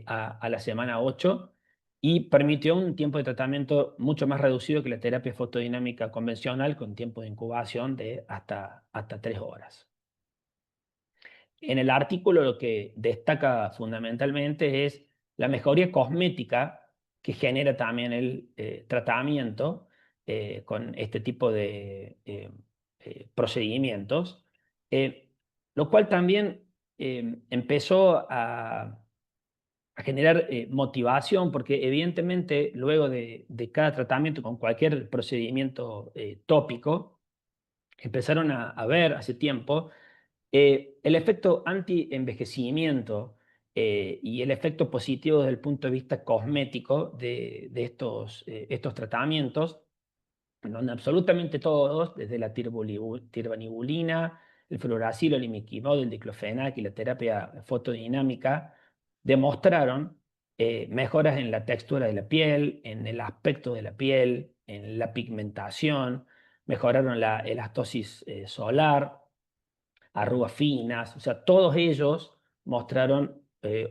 a la semana 8 y permitió un tiempo de tratamiento mucho más reducido que la terapia fotodinámica convencional, con tiempo de incubación de hasta 3 horas. En el artículo lo que destaca fundamentalmente es la mejoría cosmética que genera también el tratamiento con este tipo de procedimientos, lo cual también empezó a generar motivación, porque evidentemente luego de cada tratamiento con cualquier procedimiento tópico, empezaron a ver hace tiempo el efecto anti-envejecimiento y el efecto positivo desde el punto de vista cosmético de estos tratamientos, en donde absolutamente todos, desde la tirbanibulina, el fluoracilo, el imiquimod, el diclofenac y la terapia fotodinámica, demostraron mejoras en la textura de la piel, en el aspecto de la piel, en la pigmentación, mejoraron la elastosis solar, arrugas finas, o sea, todos ellos mostraron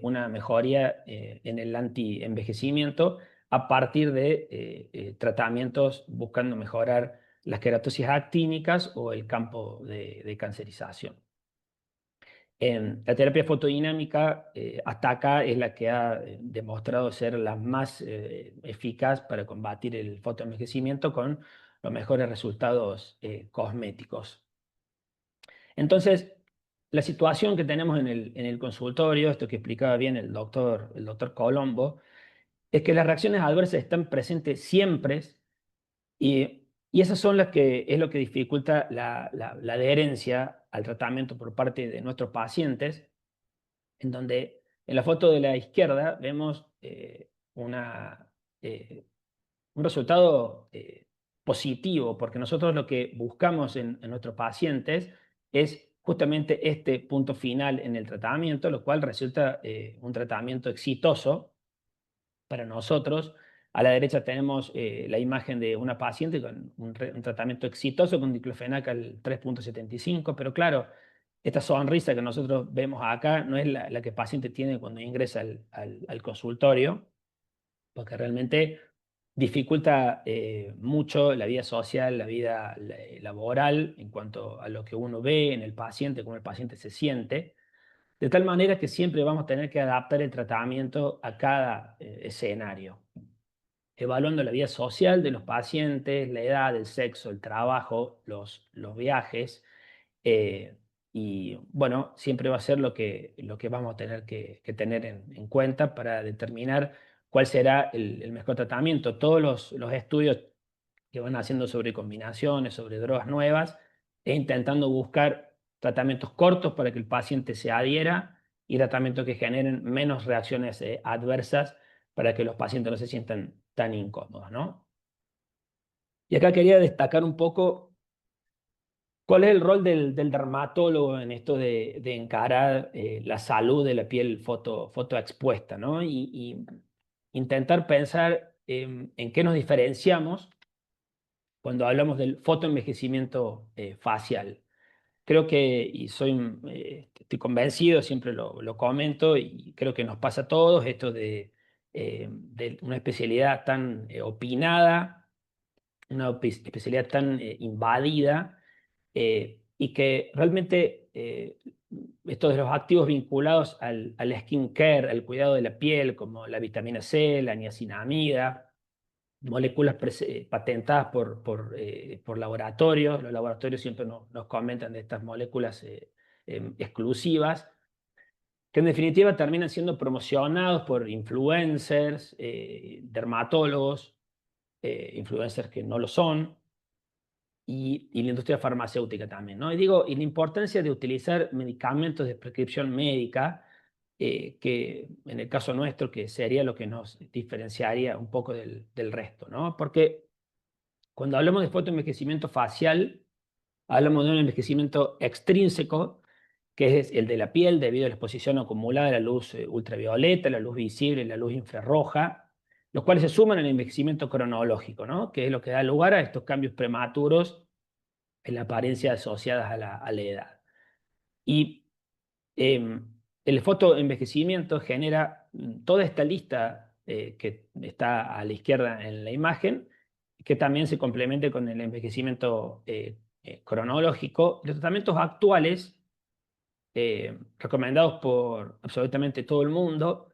una mejoría en el anti-envejecimiento a partir de tratamientos buscando mejorar las queratosis actínicas o el campo de cancerización. La terapia fotodinámica hasta acá es la que ha demostrado ser la más eficaz para combatir el fotoenvejecimiento con los mejores resultados cosméticos. Entonces, la situación que tenemos en el consultorio, esto que explicaba bien el doctor Colombo, es que las reacciones adversas están presentes siempre y esas son las que es lo que dificulta la adherencia al tratamiento por parte de nuestros pacientes, en donde en la foto de la izquierda vemos un resultado positivo, porque nosotros lo que buscamos en nuestros pacientes es justamente este punto final en el tratamiento, lo cual resulta un tratamiento exitoso para nosotros. A la derecha tenemos la imagen de una paciente con un tratamiento exitoso con diclofenac al 3.75, pero claro, esta sonrisa que nosotros vemos acá no es la que el paciente tiene cuando ingresa al consultorio, porque realmente dificulta mucho la vida social, la vida laboral, en cuanto a lo que uno ve en el paciente, cómo el paciente se siente, de tal manera que siempre vamos a tener que adaptar el tratamiento a cada escenario, evaluando la vida social de los pacientes, la edad, el sexo, el trabajo, los viajes, y bueno, siempre va a ser lo que vamos a tener que tener en cuenta para determinar cuál será el mejor tratamiento. Todos los estudios que van haciendo sobre combinaciones, sobre drogas nuevas, e intentando buscar tratamientos cortos para que el paciente se adhiera y tratamientos que generen menos reacciones adversas para que los pacientes no se sientan tan incómodos, ¿no? Y acá quería destacar un poco cuál es el rol del dermatólogo en esto de encarar la salud de la piel fotoexpuesta, ¿no? Y intentar pensar en qué nos diferenciamos cuando hablamos del fotoenvejecimiento facial. Creo que, y estoy convencido, siempre lo comento, y creo que nos pasa a todos, esto de una especialidad tan opinada, una especialidad tan invadida, y que realmente estos de los activos vinculados al skincare, al cuidado de la piel, como la vitamina C, la niacinamida, moléculas patentadas por laboratorios. Los laboratorios siempre nos comentan de estas moléculas exclusivas, que en definitiva terminan siendo promocionados por influencers, dermatólogos, influencers que no lo son, y la industria farmacéutica también, ¿no? Y la importancia de utilizar medicamentos de prescripción médica, que en el caso nuestro, que sería lo que nos diferenciaría un poco del resto, ¿no? Porque cuando hablamos de fotoenvejecimiento facial, hablamos de un envejecimiento extrínseco, que es el de la piel debido a la exposición acumulada a la luz ultravioleta, la luz visible, la luz infrarroja, los cuales se suman al envejecimiento cronológico, ¿no? Que es lo que da lugar a estos cambios prematuros en la apariencia asociadas a la edad. Y el fotoenvejecimiento genera toda esta lista que está a la izquierda en la imagen, que también se complemente con el envejecimiento cronológico. Los tratamientos actuales, recomendados por absolutamente todo el mundo,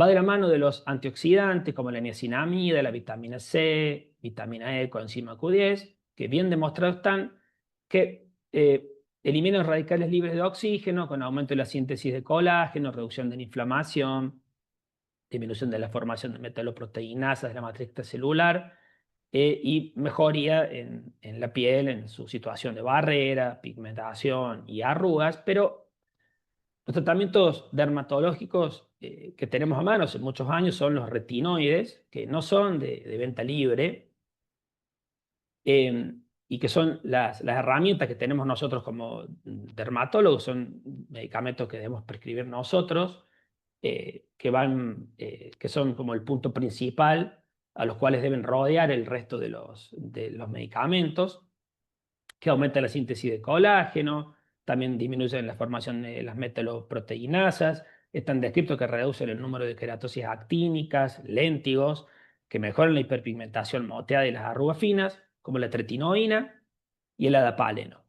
va de la mano de los antioxidantes como la niacinamida, la vitamina C, vitamina E, coenzima Q10, que bien demostrados están que eliminan radicales libres de oxígeno con aumento de la síntesis de colágeno, reducción de la inflamación, disminución de la formación de metaloproteinasas de la matriz celular y mejoría en la piel, en su situación de barrera, pigmentación y arrugas, pero los tratamientos dermatológicos que tenemos a mano hace muchos años son los retinoides, que no son de venta libre, y que son las herramientas que tenemos nosotros como dermatólogos, son medicamentos que debemos prescribir nosotros, que son como el punto principal a los cuales deben rodear el resto de los medicamentos, que aumenta la síntesis de colágeno, también disminuyen la formación de las metaloproteinasas, están descritos que reducen el número de queratosis actínicas, léntigos, que mejoran la hiperpigmentación moteada y las arrugas finas, como la tretinoína y el adapaleno.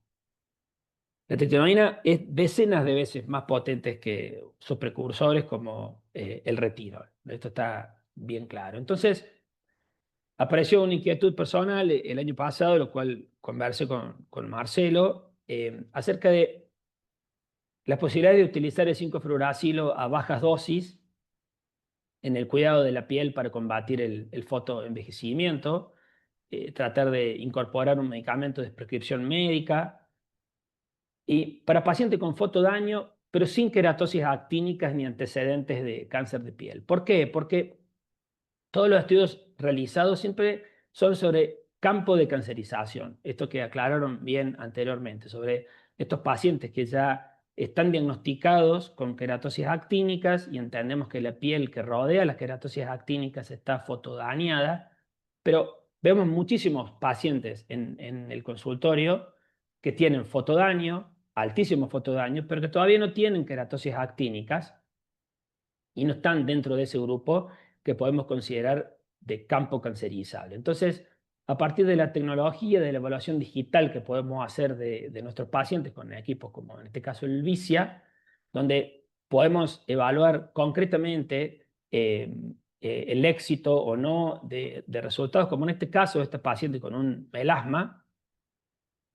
La tretinoína es decenas de veces más potente que sus precursores como el retinol. Esto está bien claro. Entonces, apareció una inquietud personal el año pasado, lo cual conversé con Marcelo, acerca de la posibilidad de utilizar el 5-fluoracilo a bajas dosis en el cuidado de la piel para combatir el fotoenvejecimiento, tratar de incorporar un medicamento de prescripción médica y para pacientes con fotodaño, pero sin queratosis actínicas ni antecedentes de cáncer de piel. ¿Por qué? Porque todos los estudios realizados siempre son sobre campo de cancerización, esto que aclararon bien anteriormente, sobre estos pacientes que ya están diagnosticados con queratosis actínicas y entendemos que la piel que rodea las queratosis actínicas está fotodañada, pero vemos muchísimos pacientes en el consultorio que tienen fotodaño, altísimo fotodaño, pero que todavía no tienen queratosis actínicas y no están dentro de ese grupo que podemos considerar de campo cancerizable. Entonces, a partir de la tecnología, de la evaluación digital que podemos hacer de nuestros pacientes con equipos como en este caso el Vicia, donde podemos evaluar concretamente el éxito o no de resultados, como en este caso este paciente con un melasma,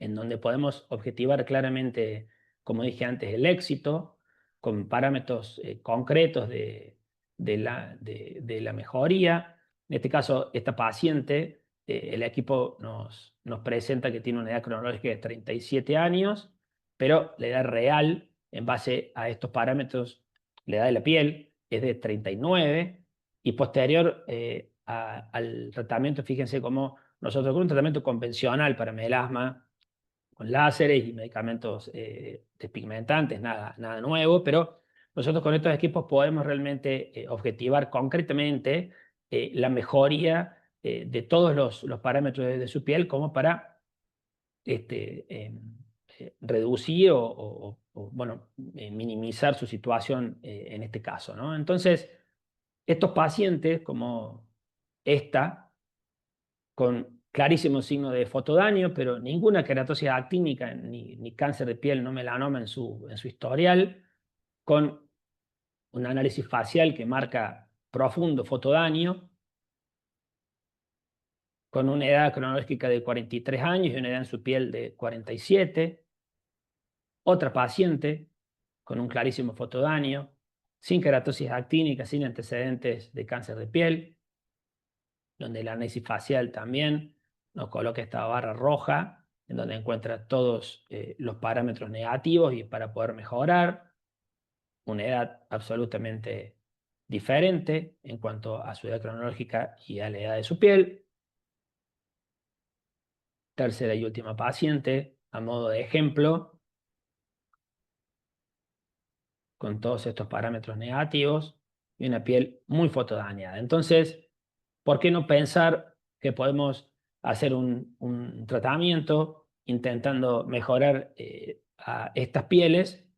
en donde podemos objetivar claramente, como dije antes, el éxito con parámetros concretos de la mejoría. En este caso, esta paciente, el equipo nos presenta que tiene una edad cronológica de 37 años, pero la edad real, en base a estos parámetros, la edad de la piel es de 39, y posterior al tratamiento, fíjense cómo nosotros con un tratamiento convencional para melasma, con láseres y medicamentos despigmentantes, nada nuevo, pero nosotros con estos equipos podemos realmente objetivar concretamente la mejoría de todos los parámetros de su piel como para reducir bueno, minimizar su situación en este caso, ¿no? Entonces, estos pacientes como esta, con clarísimo signo de fotodaño, pero ninguna queratosis actínica, ni cáncer de piel, no melanoma en su historial, con un análisis facial que marca profundo fotodaño, con una edad cronológica de 43 años y una edad en su piel de 47. Otra paciente con un clarísimo fotodaño, sin queratosis actínica, sin antecedentes de cáncer de piel, donde el análisis facial también nos coloca esta barra roja, en donde encuentra todos los parámetros negativos y para poder mejorar. Una edad absolutamente diferente en cuanto a su edad cronológica y a la edad de su piel. Tercera y última paciente, a modo de ejemplo, con todos estos parámetros negativos y una piel muy fotodañada. Entonces, ¿por qué no pensar que podemos hacer un tratamiento intentando mejorar a estas pieles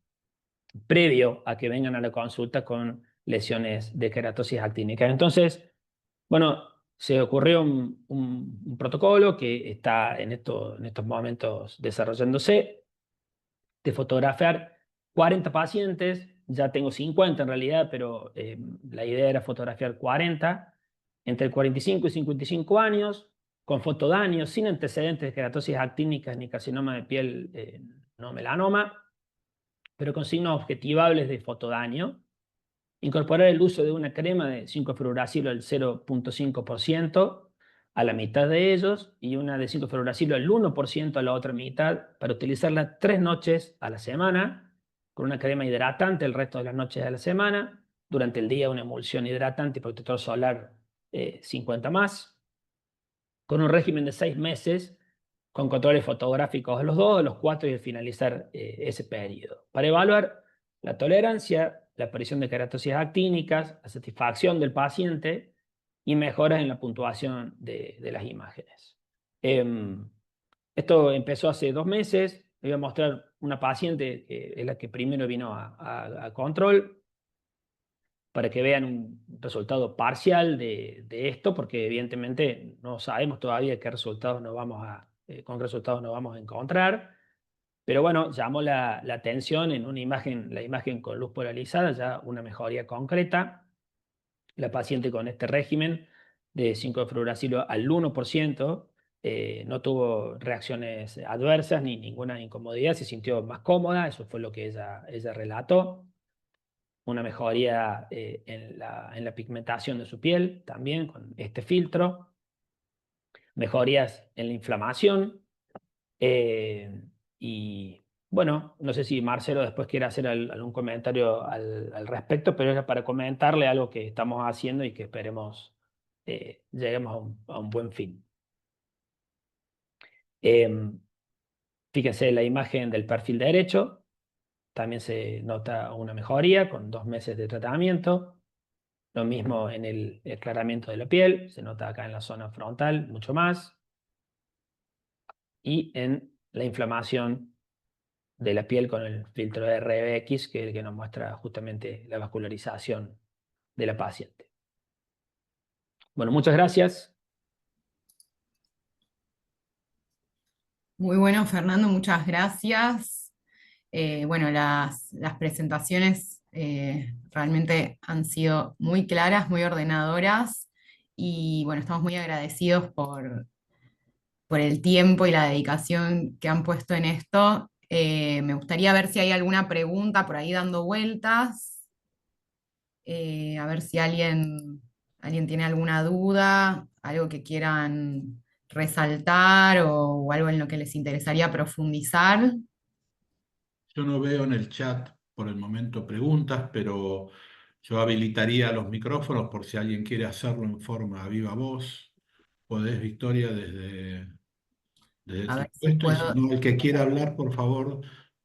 previo a que vengan a la consulta con lesiones de queratosis actínica. Entonces, bueno, se ocurrió un protocolo que está en estos momentos desarrollándose, de fotografiar 40 pacientes. Ya tengo 50 en realidad, pero la idea era fotografiar 40, entre 45 y 55 años, con fotodaños, sin antecedentes de queratosis actínica ni carcinoma de piel no melanoma, pero con signos objetivables de fotodaño. Incorporar el uso de una crema de 5-fluoracilo al 0,5% a la mitad de ellos y una de 5-fluoracilo al 1% a la otra mitad, para utilizarla 3 noches a la semana, con una crema hidratante el resto de las noches de la semana, durante el día una emulsión hidratante y protector solar 50 más, con un régimen de 6 meses, con controles fotográficos a los 2, a los 4 y al finalizar ese periodo, para evaluar la tolerancia, la aparición de queratosis actínicas, la satisfacción del paciente y mejoras en la puntuación de las imágenes. Esto empezó hace 2 meses. Les voy a mostrar una paciente que es la que primero vino a control, para que vean un resultado parcial de esto, porque evidentemente no sabemos todavía qué resultados con resultados nos vamos a encontrar. Pero bueno, llamó la atención en una imagen, la imagen con luz polarizada, ya una mejoría concreta. La paciente con este régimen de 5-fluoracilo al 1%, no tuvo reacciones adversas ni ninguna incomodidad, se sintió más cómoda, eso fue lo que ella relató. Una mejoría en la pigmentación de su piel, también con este filtro. Mejorías en la inflamación. Y bueno, no sé si Marcelo después quiere hacer algún comentario al respecto, pero era para comentarle algo que estamos haciendo y que esperemos lleguemos a un buen fin. Fíjense la imagen del perfil derecho. También se nota una mejoría con 2 meses de tratamiento. Lo mismo en el aclaramiento de la piel, se nota acá en la zona frontal mucho más. Y en la inflamación de la piel con el filtro de RBX, que es el que nos muestra justamente la vascularización de la paciente. Bueno, muchas gracias. Muy bueno, Fernando, muchas gracias. Bueno, las presentaciones realmente han sido muy claras, muy ordenadoras y bueno, estamos muy agradecidos por el tiempo y la dedicación que han puesto en esto. Me gustaría ver si hay alguna pregunta por ahí dando vueltas, a ver si alguien tiene alguna duda, algo que quieran resaltar o algo en lo que les interesaría profundizar. Yo no veo en el chat por el momento preguntas, pero yo habilitaría los micrófonos por si alguien quiere hacerlo en forma a viva voz. Podés, Victoria, desde A tu ver si puesto, y si puedo. no, el que quiera hablar, por favor,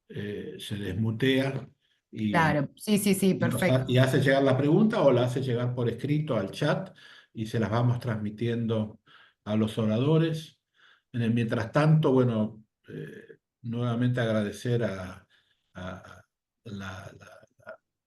se desmutea y, Claro, sí, sí, sí, perfecto. y hace llegar la pregunta o la hace llegar por escrito al chat y se las vamos transmitiendo a los oradores. En el mientras tanto, bueno, nuevamente agradecer a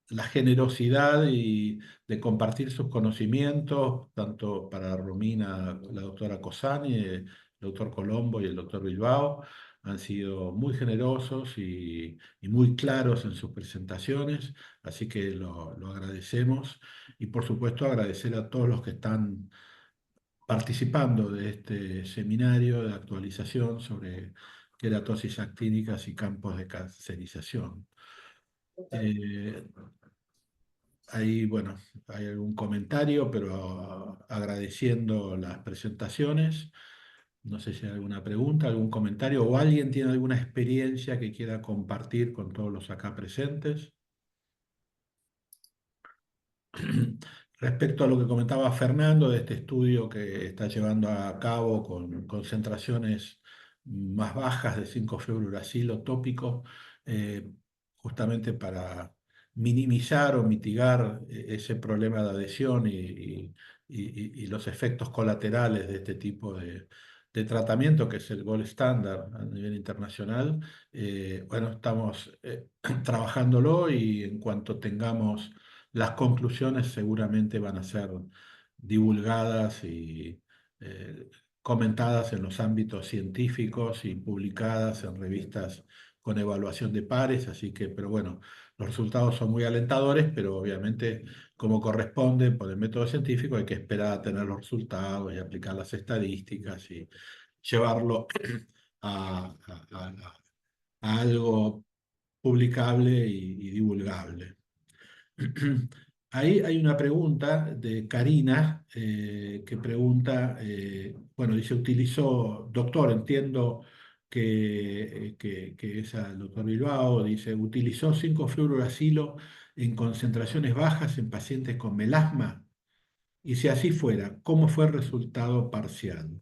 la generosidad y de compartir sus conocimientos, tanto para Romina, la doctora Cosani, el doctor Colombo y el doctor Bilbao. Han sido muy generosos y muy claros en sus presentaciones, así que lo agradecemos. Y por supuesto agradecer a todos los que están participando de este seminario de actualización sobre queratosis actínicas y campos de cancerización. Ahí, bueno, hay algún comentario, pero agradeciendo las presentaciones. No sé si hay alguna pregunta, algún comentario o alguien tiene alguna experiencia que quiera compartir con todos los acá presentes. Respecto a lo que comentaba Fernando de este estudio que está llevando a cabo con concentraciones más bajas de 5-fluoracilo tópico, justamente para minimizar o mitigar ese problema de adhesión y los efectos colaterales de este tipo de de tratamiento, que es el gold standard a nivel internacional. Bueno, estamos trabajándolo y en cuanto tengamos las conclusiones seguramente van a ser divulgadas y comentadas en los ámbitos científicos y publicadas en revistas con evaluación de pares, así que, pero bueno, los resultados son muy alentadores, pero obviamente, como corresponde por el método científico, hay que esperar a tener los resultados y aplicar las estadísticas y llevarlo a, a algo publicable y divulgable. Ahí hay una pregunta de Karina que pregunta, bueno, dice, doctor, entiendo que es al doctor Bilbao, dice, utilizó 5-fluorouracilo en concentraciones bajas en pacientes con melasma, y si así fuera, ¿cómo fue el resultado parcial?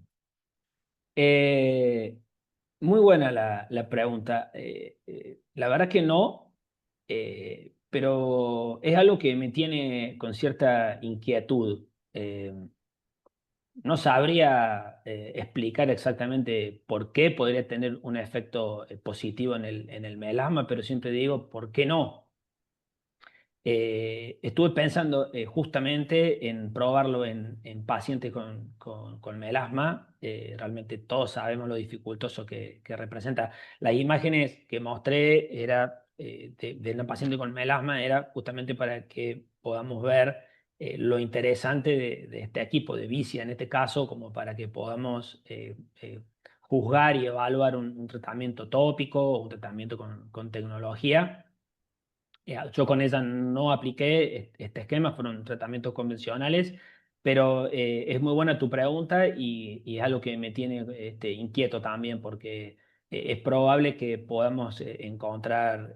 Eh, Muy buena la pregunta. La verdad que no, pero es algo que me tiene con cierta inquietud. No sabría explicar exactamente por qué podría tener un efecto positivo en el melasma, pero siempre digo, ¿por qué no? Estuve pensando justamente en probarlo en pacientes con melasma. Realmente todos sabemos lo dificultoso que representa. Las imágenes que mostré de una paciente con melasma era justamente para que podamos ver lo interesante de este equipo de Vicia en este caso, como para que podamos juzgar y evaluar un tratamiento tópico o un tratamiento con tecnología. Yo con ella no apliqué este esquema, fueron tratamientos convencionales, pero es muy buena tu pregunta y es algo que me tiene inquieto también porque es probable que podamos encontrar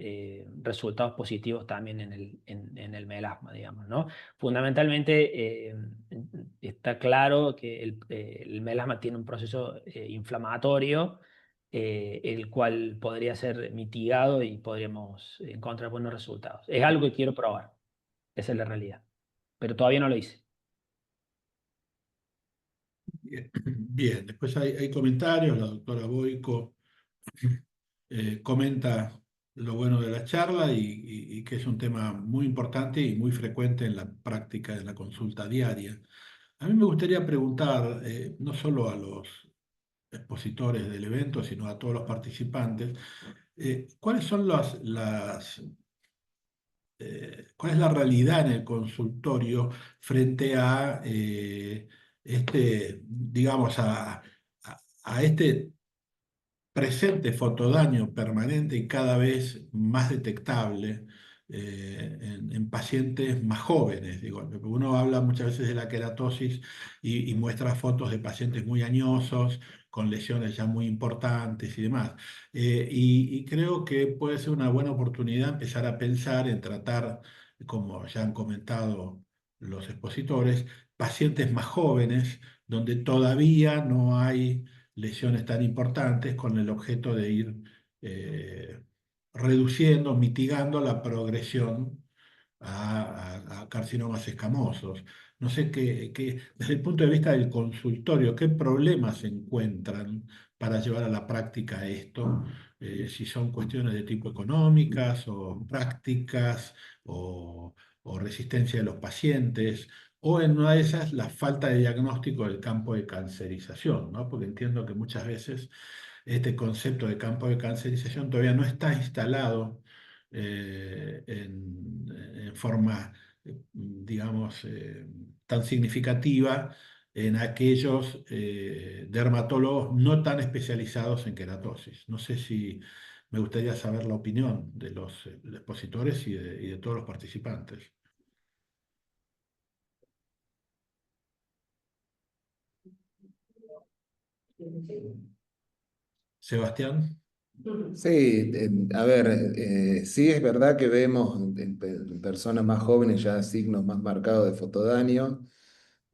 resultados positivos también en el melasma, digamos, ¿no? Fundamentalmente está claro que el melasma tiene un proceso inflamatorio el cual podría ser mitigado y podríamos encontrar buenos resultados. Es algo que quiero probar, esa es la realidad, pero todavía no lo hice. Bien, bien. Después hay comentarios, la doctora Boico comenta lo bueno de la charla y que es un tema muy importante y muy frecuente en la práctica de la consulta diaria. A mí me gustaría preguntar, no solo a los expositores del evento, sino a todos los participantes, ¿cuáles son cuál es la realidad en el consultorio frente a digamos, a este presente fotodaño permanente y cada vez más detectable en pacientes más jóvenes? Digo, uno habla muchas veces de la queratosis y muestra fotos de pacientes muy añosos, con lesiones ya muy importantes y demás. Y creo que puede ser una buena oportunidad empezar a pensar en tratar, como ya han comentado los expositores, pacientes más jóvenes, donde todavía no hay lesiones tan importantes, con el objeto de ir eh, reduciendo, mitigando la progresión a carcinomas escamosos. No sé desde el punto de vista del consultorio, qué problemas se encuentran para llevar a la práctica esto, si son cuestiones de tipo económicas o prácticas o resistencia de los pacientes, o en una de esas la falta de diagnóstico del campo de cancerización, ¿no? Porque entiendo que muchas veces este concepto de campo de cancerización todavía no está instalado en forma, digamos, tan significativa en aquellos dermatólogos no tan especializados en queratosis. No sé si me gustaría saber la opinión de los expositores y de todos los participantes. Sebastián. Sí, a ver, sí es verdad que vemos en personas más jóvenes ya signos más marcados de fotodaño.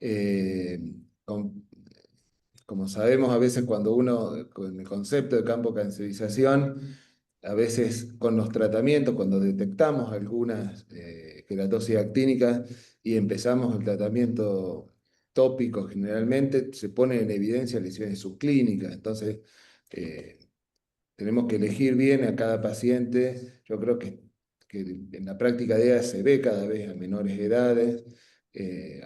Eh, con- Como sabemos, a veces cuando uno, con el concepto de campo cancerización, a veces con los tratamientos, cuando detectamos algunas queratosis actínicas y empezamos el tratamiento tópicos generalmente, se ponen en evidencia lesiones subclínicas. Entonces, tenemos que elegir bien a cada paciente. Yo creo que en la práctica de EA se ve cada vez a menores edades.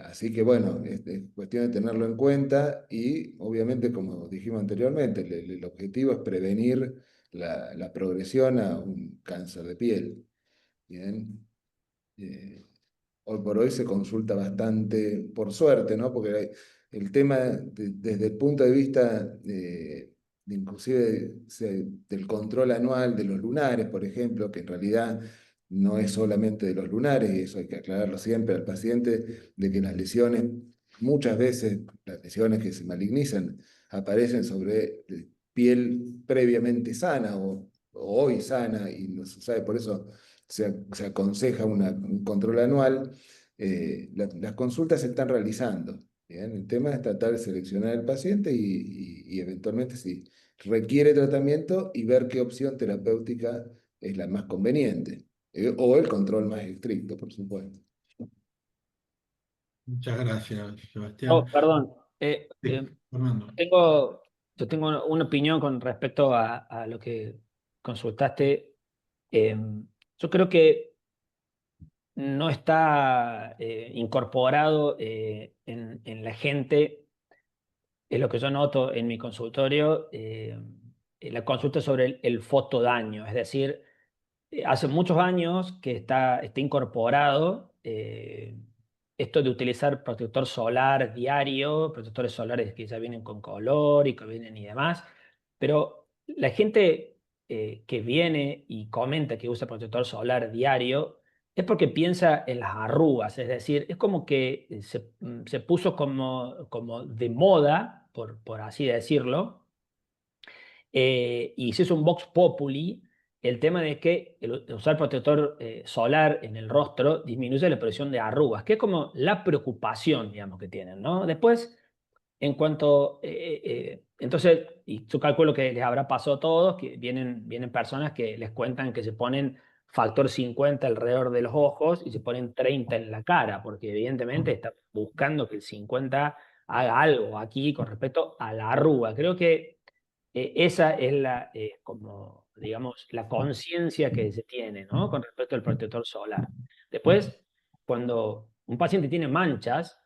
Así que bueno, es cuestión de tenerlo en cuenta y obviamente, como dijimos anteriormente, el objetivo es prevenir la progresión a un cáncer de piel. Bien. Hoy por hoy se consulta bastante, por suerte, ¿no? Porque el tema, desde el punto de vista inclusive del control anual de los lunares, por ejemplo, que en realidad no es solamente de los lunares, y eso hay que aclararlo siempre al paciente, de que las lesiones, muchas veces las lesiones que se malignizan, aparecen sobre piel previamente sana o hoy sana, y no se sabe, por eso se aconseja un control anual. Las consultas se están realizando. ¿Bien? El tema es tratar de seleccionar al paciente y eventualmente si requiere tratamiento y ver qué opción terapéutica es la más conveniente. O el control más estricto, por supuesto. Muchas gracias, Sebastián. Oh, perdón. Sí, Fernando. Yo tengo una opinión con respecto a lo que consultaste. Yo creo que no está incorporado en la gente, es lo que yo noto en mi consultorio, la consulta sobre el fotodaño. Es decir, hace muchos años que está incorporado esto de utilizar protector solar diario, protectores solares que ya vienen con color y que vienen y demás, pero la gente que viene y comenta que usa protector solar diario es porque piensa en las arrugas, es decir, es como que se puso como de moda, por así decirlo, y se hizo un Vox Populi el tema de que usar protector solar en el rostro disminuye la presión de arrugas, que es como la preocupación, digamos, que tienen, ¿no? Después, en cuanto, entonces, y yo calculo que les habrá pasado a todos, que vienen personas que les cuentan que se ponen factor 50 alrededor de los ojos y se ponen 30 en la cara, porque evidentemente está buscando que el 50 haga algo aquí con respecto a la arruga. Creo que esa es como, digamos, la conciencia que se tiene, ¿no? Con respecto al protector solar. Después, cuando un paciente tiene manchas,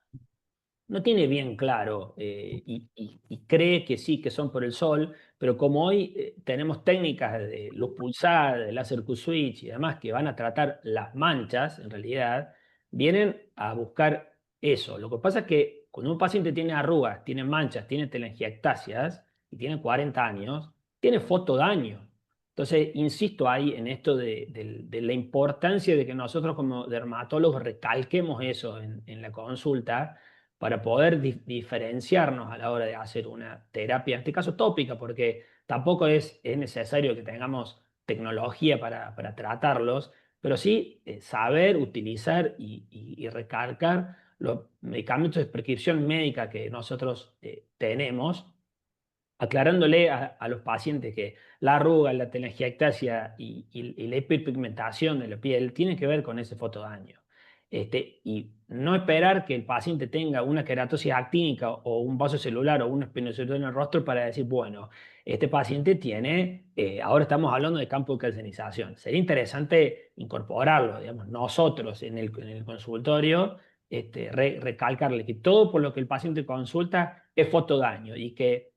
no tiene bien claro y cree que sí, que son por el sol, pero como hoy tenemos técnicas de luz pulsada, de láser Q-switch y demás que van a tratar las manchas, en realidad, vienen a buscar eso. Lo que pasa es que cuando un paciente tiene arrugas, tiene manchas, tiene telangiectasias y tiene 40 años, tiene fotodaño. Entonces, insisto ahí en esto de la importancia de que nosotros como dermatólogos recalquemos eso en la consulta para poder diferenciarnos a la hora de hacer una terapia, en este caso tópica, porque tampoco es necesario que tengamos tecnología para tratarlos, pero sí saber utilizar y recalcar los medicamentos de prescripción médica que nosotros tenemos, aclarándole a los pacientes que la arruga, la telangiectasia y la hiperpigmentación de la piel tienen que ver con ese fotodaño. Y no esperar que el paciente tenga una queratosis actínica o un vaso celular o un espinocelular en el rostro para decir, bueno, este paciente tiene, ahora estamos hablando de campo de calcinización. Sería interesante incorporarlo, digamos, nosotros en el consultorio, recalcarle que todo por lo que el paciente consulta es fotodaño y que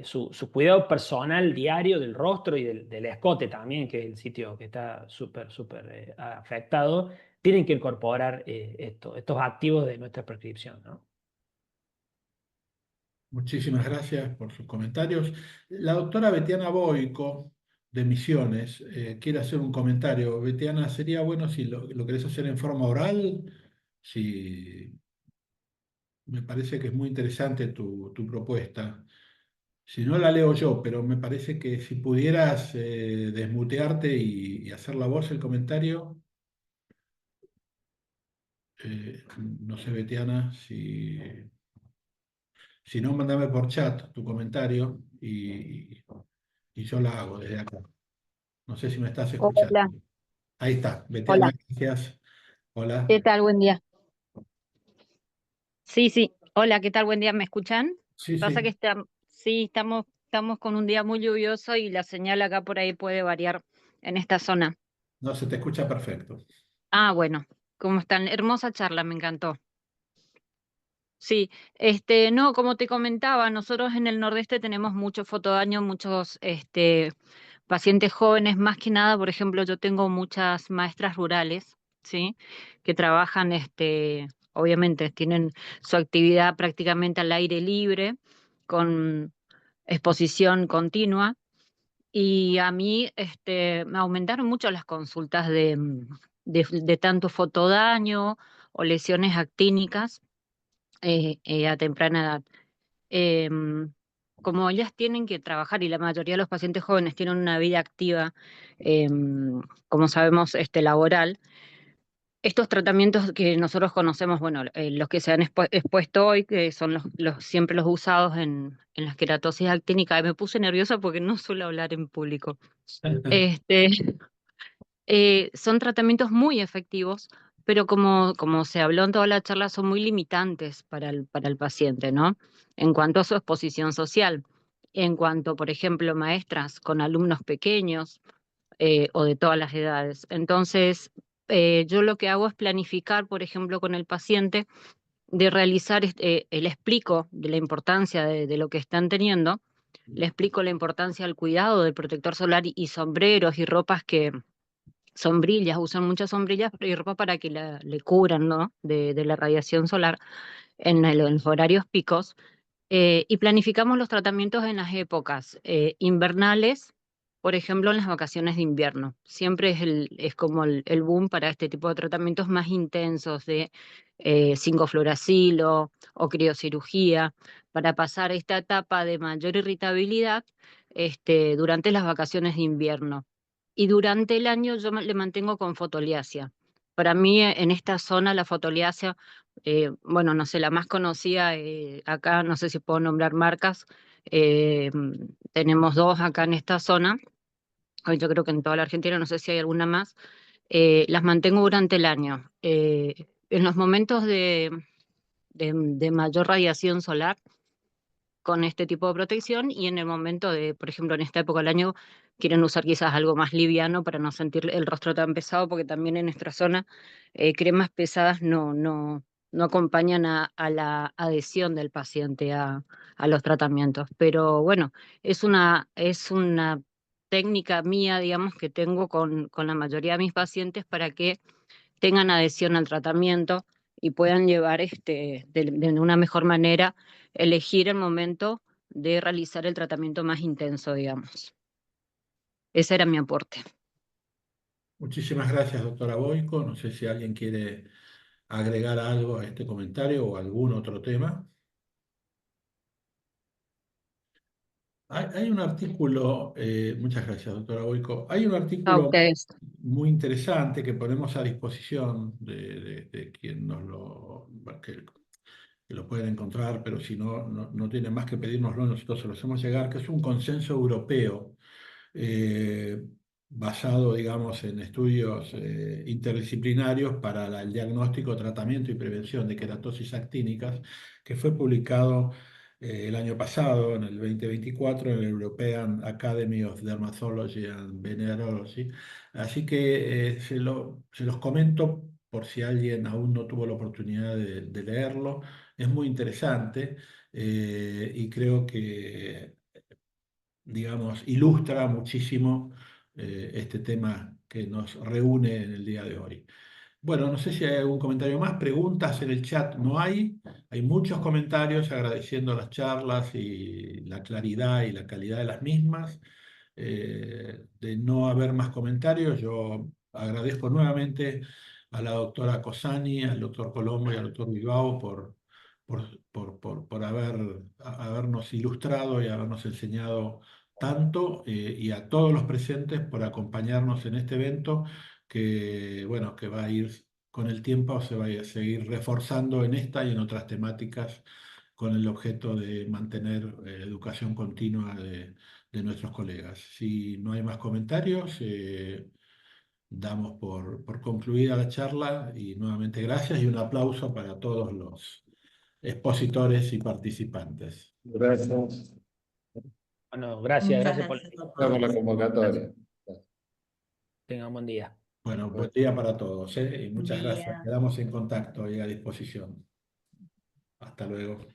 su cuidado personal diario del rostro y del escote también, que es el sitio que está súper afectado, tienen que incorporar estos activos de nuestra prescripción, ¿no? Muchísimas gracias por sus comentarios. La doctora Betiana Boico, de Misiones, quiere hacer un comentario. Betiana, sería bueno si lo querés hacer en forma oral. Si, me parece que es muy interesante tu propuesta. Si no, la leo yo, pero me parece que si pudieras desmutearte y hacer la voz el comentario. No sé, Betiana, si no, mandame por chat tu comentario y yo la hago desde acá. No sé si me estás escuchando. Hola, Ahí está, Betiana, hola, gracias. Hola. ¿qué tal? Buen día. Sí, sí. Hola, ¿qué tal? Buen día, ¿me escuchan? Sí, Pasa que sí, sí, estamos con un día muy lluvioso y la señal acá por ahí puede variar en esta zona. no, se te escucha perfecto. Ah, bueno, ¿cómo están? Hermosa charla, me encantó. Sí, no, como te comentaba, nosotros en el Nordeste tenemos mucho fotodaño, muchos, pacientes jóvenes, más que nada, por ejemplo, yo tengo muchas maestras rurales, ¿sí? Que trabajan, obviamente, tienen su actividad prácticamente al aire libre, con exposición continua, y a mí, me aumentaron mucho las consultas de tanto fotodaño o lesiones actínicas a temprana edad. Em, Como ellas tienen que trabajar y la mayoría de los pacientes jóvenes tienen una vida activa, como sabemos, laboral, estos tratamientos que nosotros conocemos, bueno, los que se han expuesto hoy, que son siempre los usados en la queratosis actínica, me puse nerviosa porque no suelo hablar en público. Este, Son tratamientos muy efectivos, pero como se habló en toda la charla, son muy limitantes para el paciente, ¿no? En cuanto a su exposición social, en cuanto, por ejemplo, maestras con alumnos pequeños o de todas las edades. Entonces, yo lo que hago es planificar, por ejemplo, con el paciente, de realizar, le explico de la importancia de lo que están teniendo, le explico la importancia del cuidado del protector solar y sombreros y ropas que sombrillas, usan muchas sombrillas y ropa para que le cubran, ¿no? De la radiación solar en los horarios picos. Y planificamos los tratamientos en las épocas invernales, por ejemplo, en las vacaciones de invierno. Siempre es como el boom para este tipo de tratamientos más intensos de 5-fluoracilo o criocirugía, para pasar esta etapa de mayor irritabilidad durante las vacaciones de invierno. Y durante el año yo le mantengo con fotoliasia. Para mí, en esta zona, la fotoliasia, bueno, no sé, la más conocida acá, no sé si puedo nombrar marcas, eh, tenemos dos acá en esta zona, yo creo que en toda la Argentina, no sé si hay alguna más, las mantengo durante el año. En los momentos de mayor radiación solar, con este tipo de protección, y en el momento de, por ejemplo, en esta época del año, quieren usar quizás algo más liviano para no sentir el rostro tan pesado, porque también en nuestra zona cremas pesadas no acompañan a la adhesión del paciente a los tratamientos. Pero bueno, es una técnica mía, digamos, que tengo con la mayoría de mis pacientes para que tengan adhesión al tratamiento y puedan llevar de una mejor manera, elegir el momento de realizar el tratamiento más intenso, digamos. Ese era mi aporte. Muchísimas gracias, doctora Boyco. No sé si alguien quiere agregar algo a este comentario o algún otro tema. Hay un artículo, muchas gracias, doctora Boyco. Hay un A artículo ustedes. muy interesante que ponemos a disposición de quien que lo pueden encontrar, pero si no, no tienen más que pedírnoslo, nosotros se lo hacemos llegar, que es un consenso europeo eh, basado, digamos, en estudios interdisciplinarios para el diagnóstico, tratamiento y prevención de queratosis actínicas, que fue publicado el año pasado, en el 2024, en el European Academy of Dermatology and Venereology. Así que se los comento por si alguien aún no tuvo la oportunidad de leerlo. Es muy interesante y creo que digamos, ilustra muchísimo este tema que nos reúne en el día de hoy. Bueno, no sé si hay algún comentario más, preguntas en el chat no hay. Hay muchos comentarios agradeciendo las charlas y la claridad y la calidad de las mismas. De no haber más comentarios, yo agradezco nuevamente a la doctora Cosani, al doctor Colombo y al doctor Bilbao por habernos ilustrado y habernos enseñado tanto, y a todos los presentes por acompañarnos en este evento que, bueno, que va a ir con el tiempo, se va a seguir reforzando en esta y en otras temáticas con el objeto de mantener educación continua de nuestros colegas. Si no hay más comentarios, damos por concluida la charla y nuevamente gracias y un aplauso para todos expositores y participantes. Gracias. Bueno, Muchas gracias por la gracias a Por todos. la convocatoria. Tengan un buen día. Bueno, buen día para todos, y muchas Buen gracias. día. Quedamos en contacto y a disposición. Hasta luego.